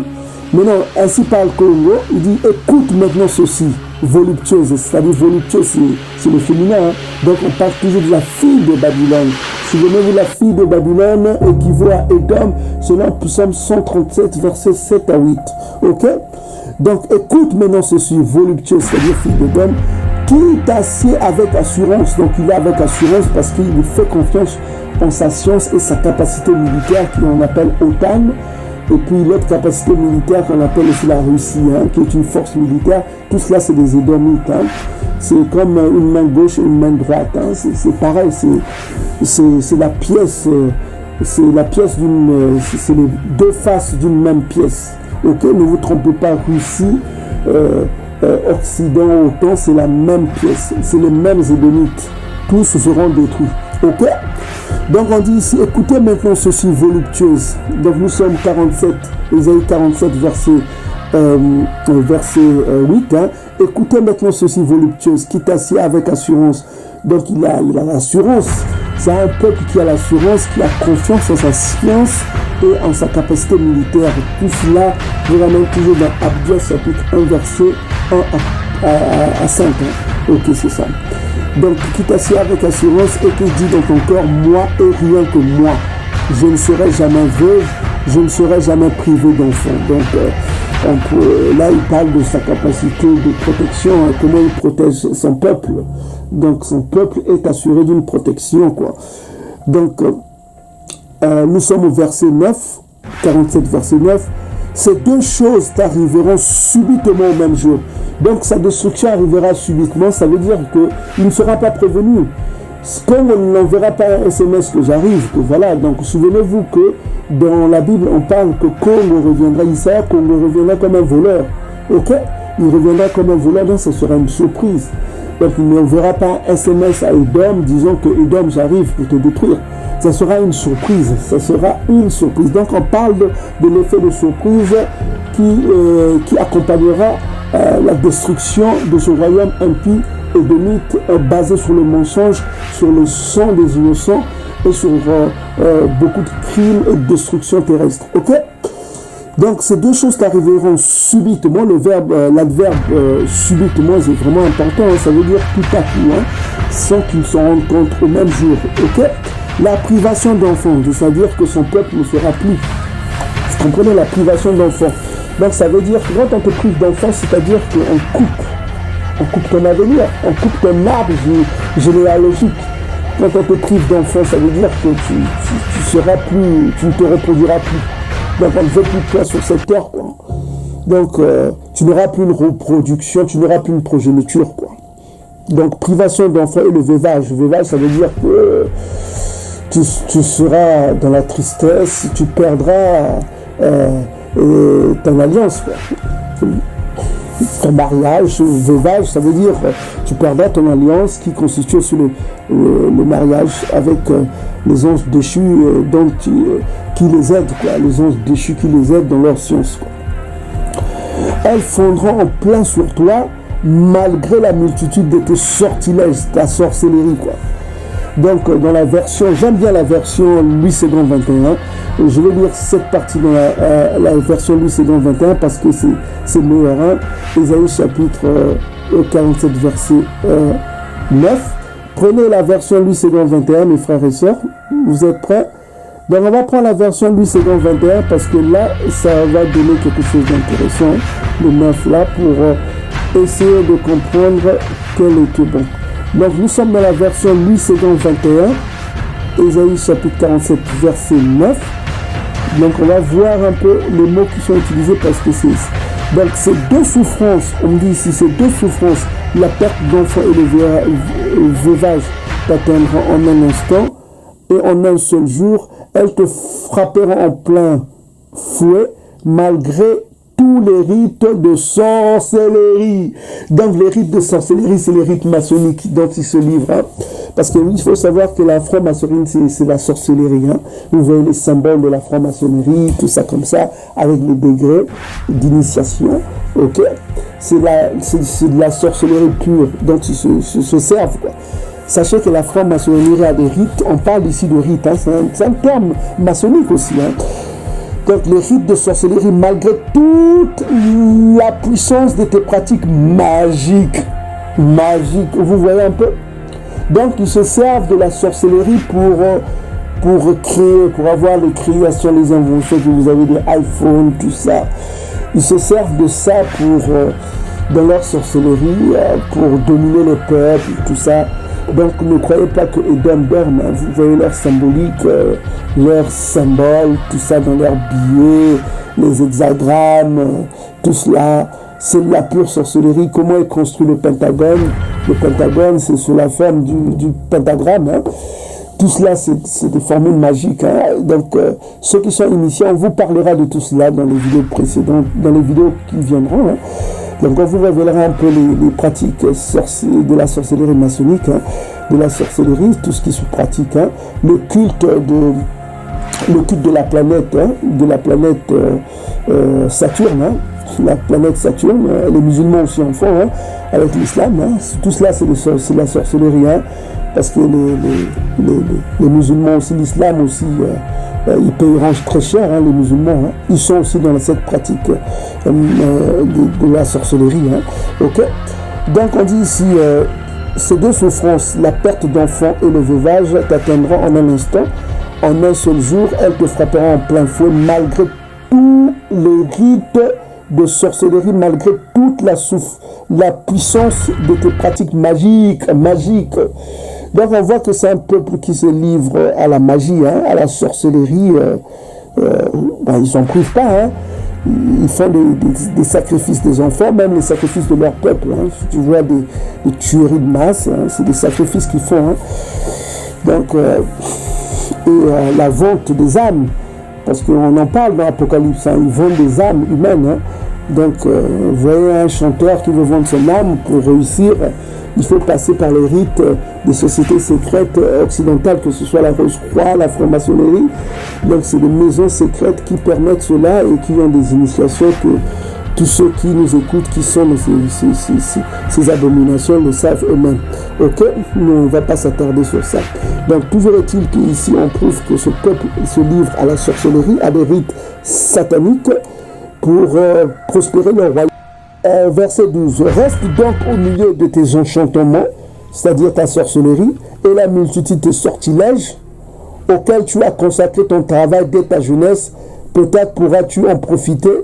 Maintenant, ainsi parle Congo, il dit, écoute maintenant ceci, voluptueuse, c'est-à-dire voluptueuse, c'est le féminin. Hein. Donc, on parle toujours de la fille de Babylone. Souvenez-vous, la fille de Babylone équivaut à Édom, selon Psaume 137, versets 7 à 8. Ok? Donc, écoute maintenant ceci, voluptueuse, c'est-à-dire fille d'Édom, qui t'assied avec assurance. Donc, il est avec assurance parce qu'il fait confiance en sa science et sa capacité militaire qu'on appelle OTAN. Et puis l'autre capacité militaire qu'on appelle aussi la Russie, hein, qui est une force militaire. Tout cela, c'est des Édomites. Hein. C'est comme une main gauche et une main droite. Hein. C'est pareil, c'est la pièce, d'une, c'est les deux faces d'une même pièce. Ok, ne vous trompez pas, Russie, Occident, OTAN, c'est la même pièce, c'est les mêmes Édomites. Tous seront détruits. Ok. Donc on dit ici, écoutez maintenant ceci, voluptueuse. Donc nous sommes 47, Ésaïe 47, verset 8. Hein. Écoutez maintenant ceci, voluptueuse, qui t'assied avec assurance. Donc il a l'assurance. C'est un peuple qui a l'assurance, qui a confiance en sa science et en sa capacité militaire. Tout cela, vous ramène toujours dans Abdia chapitre 1, verset 1 à 5. Hein. Ok, c'est ça. Donc, qui t'assied avec assurance et qui dit dans ton cœur, moi et rien que moi, je ne serai jamais veuve, je ne serai jamais privé d'enfant. Donc, là, il parle de sa capacité de protection, hein, comment il protège son peuple. Donc, son peuple est assuré d'une protection, quoi. Donc, nous sommes au verset 9, 47 verset 9. Ces deux choses t'arriveront subitement au même jour. Donc sa destruction arrivera subitement, ça veut dire qu'il ne sera pas prévenu. Comme on n'enverra pas un SMS que j'arrive, que voilà, donc souvenez-vous que dans la Bible on parle que Congo reviendra, Isaac, Congo reviendra comme un voleur. Ok? Il reviendra comme un voleur, donc ce sera une surprise. Donc il n'enverra pas un SMS à Edom disant que Edom j'arrive pour te détruire. Ça sera une surprise, ça sera une surprise. Donc on parle de l'effet de surprise qui accompagnera la destruction de ce royaume impie édomite basé sur le mensonge, sur le sang des innocents et sur beaucoup de crimes et de destruction terrestre. Ok? Donc ces deux choses t'arriveront subitement. L'adverbe subitement, c'est vraiment important, hein, ça veut dire tout à coup, hein, sans qu'ils s'en rendent compte au même jour. Ok? La privation d'enfants, c'est-à-dire que son peuple ne sera plus. Vous comprenez, la privation d'enfants. Donc ça veut dire que quand on te prive d'enfants, c'est-à-dire qu'on coupe ton avenir, on coupe ton arbre généalogique. Quand on te prive d'enfants, ça veut dire que tu seras plus, tu ne te reproduiras plus. Donc on ne veut plus de toi sur cette terre, quoi. Donc tu n'auras plus une reproduction, tu n'auras plus une progéniture, quoi. Donc privation d'enfants et le veuvage. Le veuvage, ça veut dire que tu seras dans la tristesse, tu perdras ton alliance, quoi. Ton mariage, veuvage, ça veut dire tu perdras ton alliance qui constitue aussi le mariage avec les anges déchus qui les aident, quoi. Les anges déchus qui les aident dans leur science, quoi. Elles fondront en plein sur toi malgré la multitude de tes sortilèges, ta sorcellerie, quoi. Donc dans la version, j'aime bien la version Louis II 21. Je vais lire cette partie dans la version Louis II 21 parce que c'est meilleur. Hein. Ésaïe chapitre 47 verset 9. Prenez la version Louis II 21, mes frères et sœurs. Vous êtes prêts? Donc on va prendre la version Louis II 21 parce que là, ça va donner quelque chose d'intéressant, le 9 là, pour essayer de comprendre quel était bon. Donc nous sommes dans la version Louis II 21, Ésaïe chapitre 47 verset 9. Donc on va voir un peu les mots qui sont utilisés parce que c'est... Donc ces deux souffrances, on me dit ici, ces deux souffrances, la perte d'enfants et le veuvage t'atteindront en un instant et en un seul jour, elles te frapperont en plein fouet malgré tous les rites de sorcellerie. Donc les rites de sorcellerie, c'est les rites maçonniques dont il se livre. Hein. Parce qu'il faut savoir que la franc-maçonnerie, c'est la sorcellerie. Hein. Vous voyez les symboles de la franc-maçonnerie, tout ça comme ça, avec les degrés d'initiation. Ok, c'est de la sorcellerie pure dont ils se servent, quoi. Sachez que la franc-maçonnerie a des rites. On parle ici de rites. Hein. C'est un terme maçonnique aussi. Hein. Donc les rites de sorcellerie, malgré toute la puissance de tes pratiques magiques, vous voyez un peu. Donc ils se servent de la sorcellerie pour créer, pour avoir les créations, les inventions que vous avez des iPhones, tout ça. Ils se servent de ça dans leur sorcellerie, pour dominer le peuple, tout ça. Donc ne croyez pas que Edom dorme, hein. Vous voyez leur symbolique, leurs symboles, tout ça dans leurs billets, les hexagrammes, tout cela, c'est de la pure sorcellerie. Comment est construit le Pentagone? Le Pentagone, c'est sous la forme du pentagramme. Hein. Tout cela, c'est des formules magiques. Hein. Donc ceux qui sont initiés, on vous parlera de tout cela dans les vidéos précédentes, dans les vidéos qui viendront. Hein. Donc on vous révélera un peu les pratiques de la sorcellerie maçonnique, hein, de la sorcellerie, tout ce qui se pratique, hein, le culte de la planète, hein, Saturne, hein, la planète Saturne, les musulmans aussi en font, hein, avec l'islam, hein, tout cela c'est de la sorcellerie, hein, parce que les musulmans aussi, l'islam aussi, ils paieront très cher, hein, les musulmans, hein. Ils sont aussi dans cette pratique de la sorcellerie. Hein. Okay. Donc on dit ici, ces deux souffrances, la perte d'enfants et le veuvage, t'atteindront en un instant, en un seul jour, elles te frapperont en plein fouet, malgré tous les rites de sorcellerie, malgré toute la puissance de tes pratiques magiques. Donc on voit que c'est un peuple qui se livre à la magie, hein, à la sorcellerie. Ils s'en privent pas. Hein. Ils font des sacrifices des enfants, même les sacrifices de leur peuple. Hein. Si tu vois des tueries de masse, hein, c'est des sacrifices qu'ils font. Hein. Donc, la vente des âmes, parce qu'on en parle dans l'Apocalypse, hein, ils vendent des âmes humaines. Hein. Donc, vous voyez un chanteur qui veut vendre son âme pour réussir. Il faut passer par les rites des sociétés secrètes occidentales, que ce soit la Rose-Croix, la franc-maçonnerie. Donc c'est des maisons secrètes qui permettent cela et qui ont des initiations que tous ceux qui nous écoutent, qui sont ces abominations, le savent eux-mêmes. Ok, mais on ne va pas s'attarder sur ça. Donc toujours est-il qu'ici on prouve que ce peuple se livre à la sorcellerie, à des rites sataniques pour prospérer leur royaume. Verset 12. Reste donc au milieu de tes enchantements, c'est-à-dire ta sorcellerie, et la multitude de sortilèges auxquels tu as consacré ton travail dès ta jeunesse. Peut-être pourras-tu en profiter,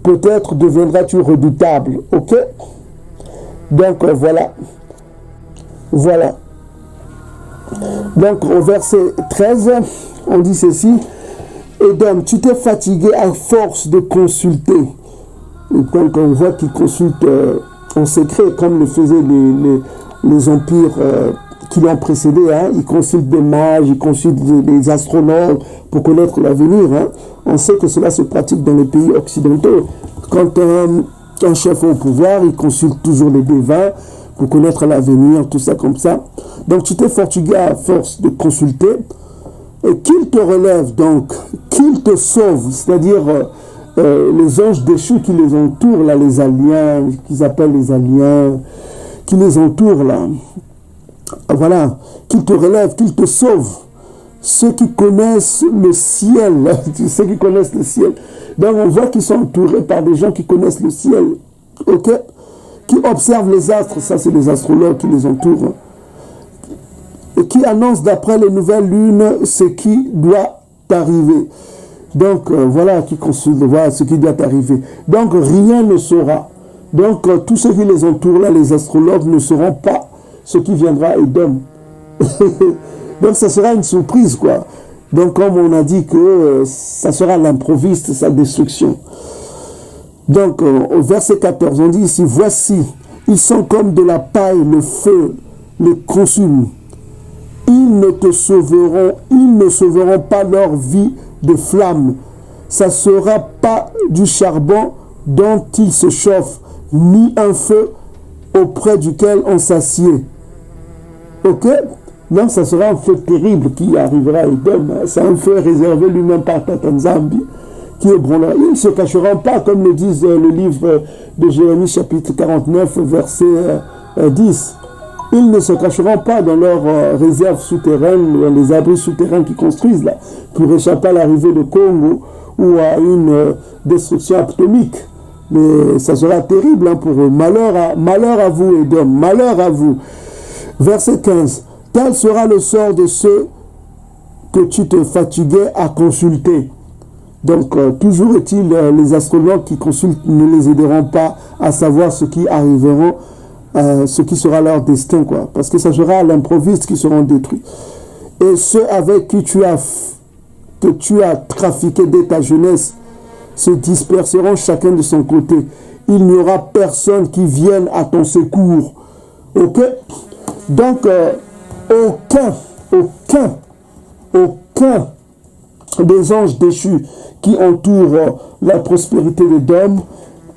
peut-être deviendras-tu redoutable. Ok? Donc voilà. Voilà. Donc au verset 13, on dit ceci. Édom, tu t'es fatigué à force de consulter. Et donc on voit qu'ils consultent en secret, comme le faisaient les empires qui l'ont précédé. Hein. Ils consultent des mages, ils consultent des astronomes pour connaître l'avenir. Hein. On sait que cela se pratique dans les pays occidentaux. Quand un chef est au pouvoir, il consulte toujours les devins pour connaître l'avenir, tout ça comme ça. Donc tu t'es fatigué à force de consulter. Et qu'il te relève donc, qu'il te sauve, c'est-à-dire... les anges déchus qui les entourent, là, les aliens, qu'ils appellent les aliens, qui les entourent, là. Voilà, qu'ils te relèvent, qu'ils te sauvent. Ceux qui connaissent le ciel, ceux qui connaissent le ciel. Donc, on voit qu'ils sont entourés par des gens qui connaissent le ciel, ok? Qui observent les astres, ça, c'est les astrologues qui les entourent. Et qui annoncent d'après les nouvelles lunes ce qui doit arriver. Donc, voilà, qui consulte, voilà ce qui doit arriver. Donc, rien ne saura. Donc, tous ceux qui les entourent, là, les astrologues, ne sauront pas ce qui viendra à Édom. Donc, ça sera une surprise, quoi. Donc, comme on a dit que ça sera l'improviste, sa destruction. Donc, au verset 14, on dit ici, voici, ils sont comme de la paille, le feu les consume. Ils ne sauveront pas leur vie de flamme. Ça ne sera pas du charbon dont ils se chauffent, ni un feu auprès duquel on s'assied. Ok? Donc ça sera un feu terrible qui arrivera à Édom. C'est un feu réservé lui-même par Tatanzambi, qui est brûlant. Ils ne se cacheront pas, comme le dit le livre de Jérémie chapitre 49, verset 10. Ils ne se cacheront pas dans leurs réserves souterraines, dans les abris souterrains qu'ils construisent là, pour échapper à l'arrivée de Congo ou à une destruction atomique. Mais ça sera terrible hein, pour eux. Malheur à vous, Édom, malheur à vous. Verset 15. Tel sera le sort de ceux que tu te fatiguais à consulter. Donc, toujours est-il, les astrologues qui consultent ne les aideront pas à savoir ce qui arriveront, ce qui sera leur destin, quoi. Parce que ça sera à l'improviste qui seront détruits. Et ceux avec qui tu as trafiqué dès ta jeunesse se disperseront chacun de son côté. Il n'y aura personne qui vienne à ton secours. Ok? Donc, aucun des anges déchus qui entourent la prospérité d'Édom,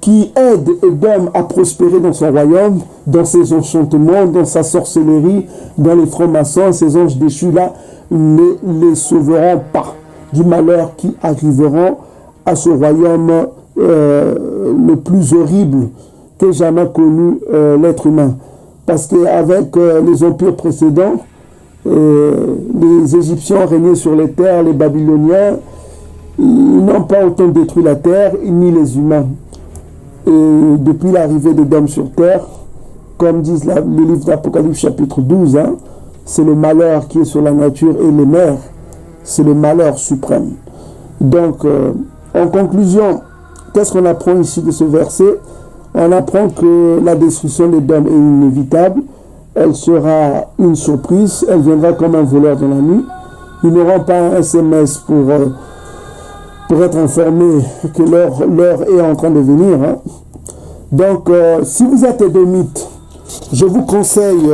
qui aident Édom à prospérer dans son royaume, dans ses enchantements, dans sa sorcellerie, dans les francs-maçons, ces anges déchus-là ne les sauveront pas du malheur qui arriveront à ce royaume le plus horrible que jamais connu l'être humain. Parce qu'avec les empires précédents, les Égyptiens régnaient sur les terres, les Babyloniens, ils n'ont pas autant détruit la terre, ni les humains. Et depuis l'arrivée d'Édom sur terre, comme disent le livre d'Apocalypse chapitre 12, hein, c'est le malheur qui est sur la nature et les mers, c'est le malheur suprême. Donc, en conclusion, qu'est-ce qu'on apprend ici de ce verset? On apprend que la destruction d'Édom est inévitable, elle sera une surprise, elle viendra comme un voleur dans la nuit. Ils n'auront pas un SMS pour être informés que l'heure est en train de venir. Hein. Donc, si vous êtes édomite, je vous conseille,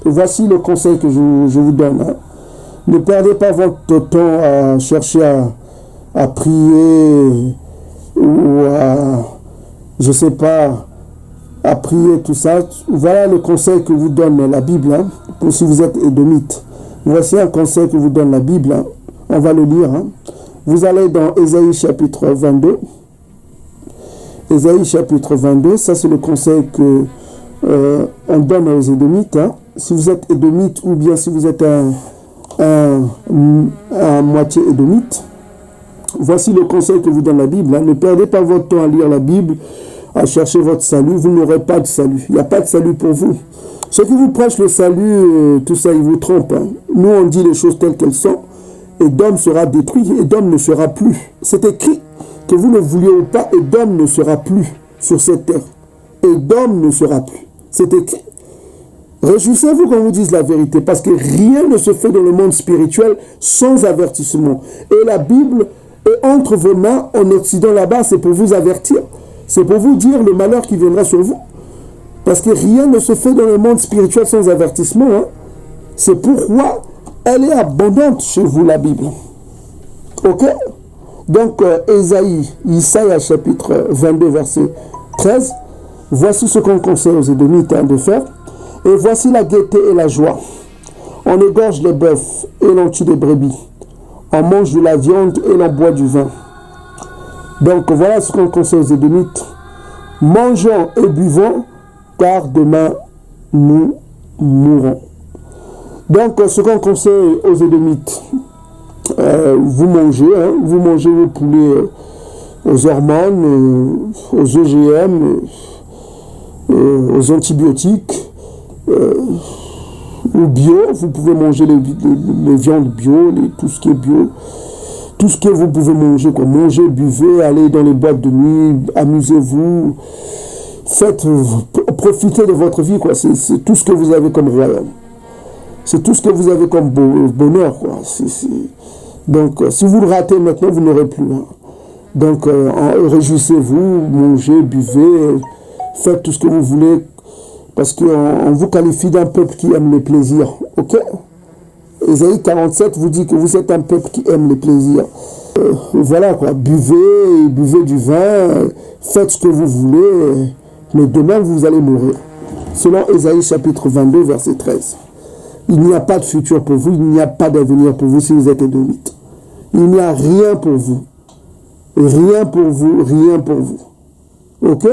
voici le conseil que je vous donne. Hein. Ne perdez pas votre temps à chercher à prier ou à, je sais pas, à prier, tout ça. Voilà le conseil que vous donne la Bible, hein, pour si vous êtes édomite. Voici un conseil que vous donne la Bible. Hein. On va le lire. Hein. Vous allez dans Ésaïe chapitre 22. Ésaïe chapitre 22, ça c'est le conseil que on donne aux édomites. Hein. Si vous êtes édomite ou bien si vous êtes un moitié édomite, voici le conseil que vous donne la Bible. Hein. Ne perdez pas votre temps à lire la Bible, à chercher votre salut. Vous n'aurez pas de salut. Il n'y a pas de salut pour vous. Ceux qui vous prêchent le salut, tout ça, ils vous trompent. Hein. Nous, on dit les choses telles qu'elles sont. Édom sera détruit, Édom ne sera plus. C'est écrit, que vous le vouliez ou pas, Édom ne sera plus sur cette terre. Édom ne sera plus. C'est écrit. Réjouissez-vous quand on vous dise la vérité, parce que rien ne se fait dans le monde spirituel sans avertissement. Et la Bible est entre vos mains, en Occident là-bas, c'est pour vous avertir. C'est pour vous dire le malheur qui viendra sur vous. Parce que rien ne se fait dans le monde spirituel sans avertissement. Hein. C'est pourquoi elle est abondante chez vous, la Bible. Ok? Donc, Isaïe chapitre 22, verset 13. Voici ce qu'on conseille aux Édomites de faire. Et voici la gaieté et la joie. On égorge les bœufs et l'on tue des brebis. On mange de la viande et l'on boit du vin. Donc, voilà ce qu'on conseille aux Édomites. Mangeons et buvons, car demain, nous mourrons. Donc, ce qu'on conseille aux Édomites, vous mangez vos poulets aux hormones, aux OGM, aux antibiotiques, ou bio. Vous pouvez manger les viandes bio, tout ce qui est bio, tout ce que vous pouvez manger, quoi. Mangez, buvez, allez dans les boîtes de nuit, amusez-vous, profitez de votre vie, quoi. C'est tout ce que vous avez comme royaume. C'est tout ce que vous avez comme bonheur, quoi. Donc, si vous le ratez maintenant, vous n'aurez plus. Hein. Donc, réjouissez-vous, mangez, buvez, faites tout ce que vous voulez, parce qu'on vous qualifie d'un peuple qui aime les plaisirs. Ok? Ésaïe 47 vous dit que vous êtes un peuple qui aime les plaisirs. Voilà, quoi. Buvez du vin, faites ce que vous voulez, mais demain, vous allez mourir. Selon Ésaïe chapitre 22, verset 13. Il n'y a pas de futur pour vous, il n'y a pas d'avenir pour vous si vous êtes édomite. Il n'y a rien pour vous. Rien pour vous, rien pour vous. Ok?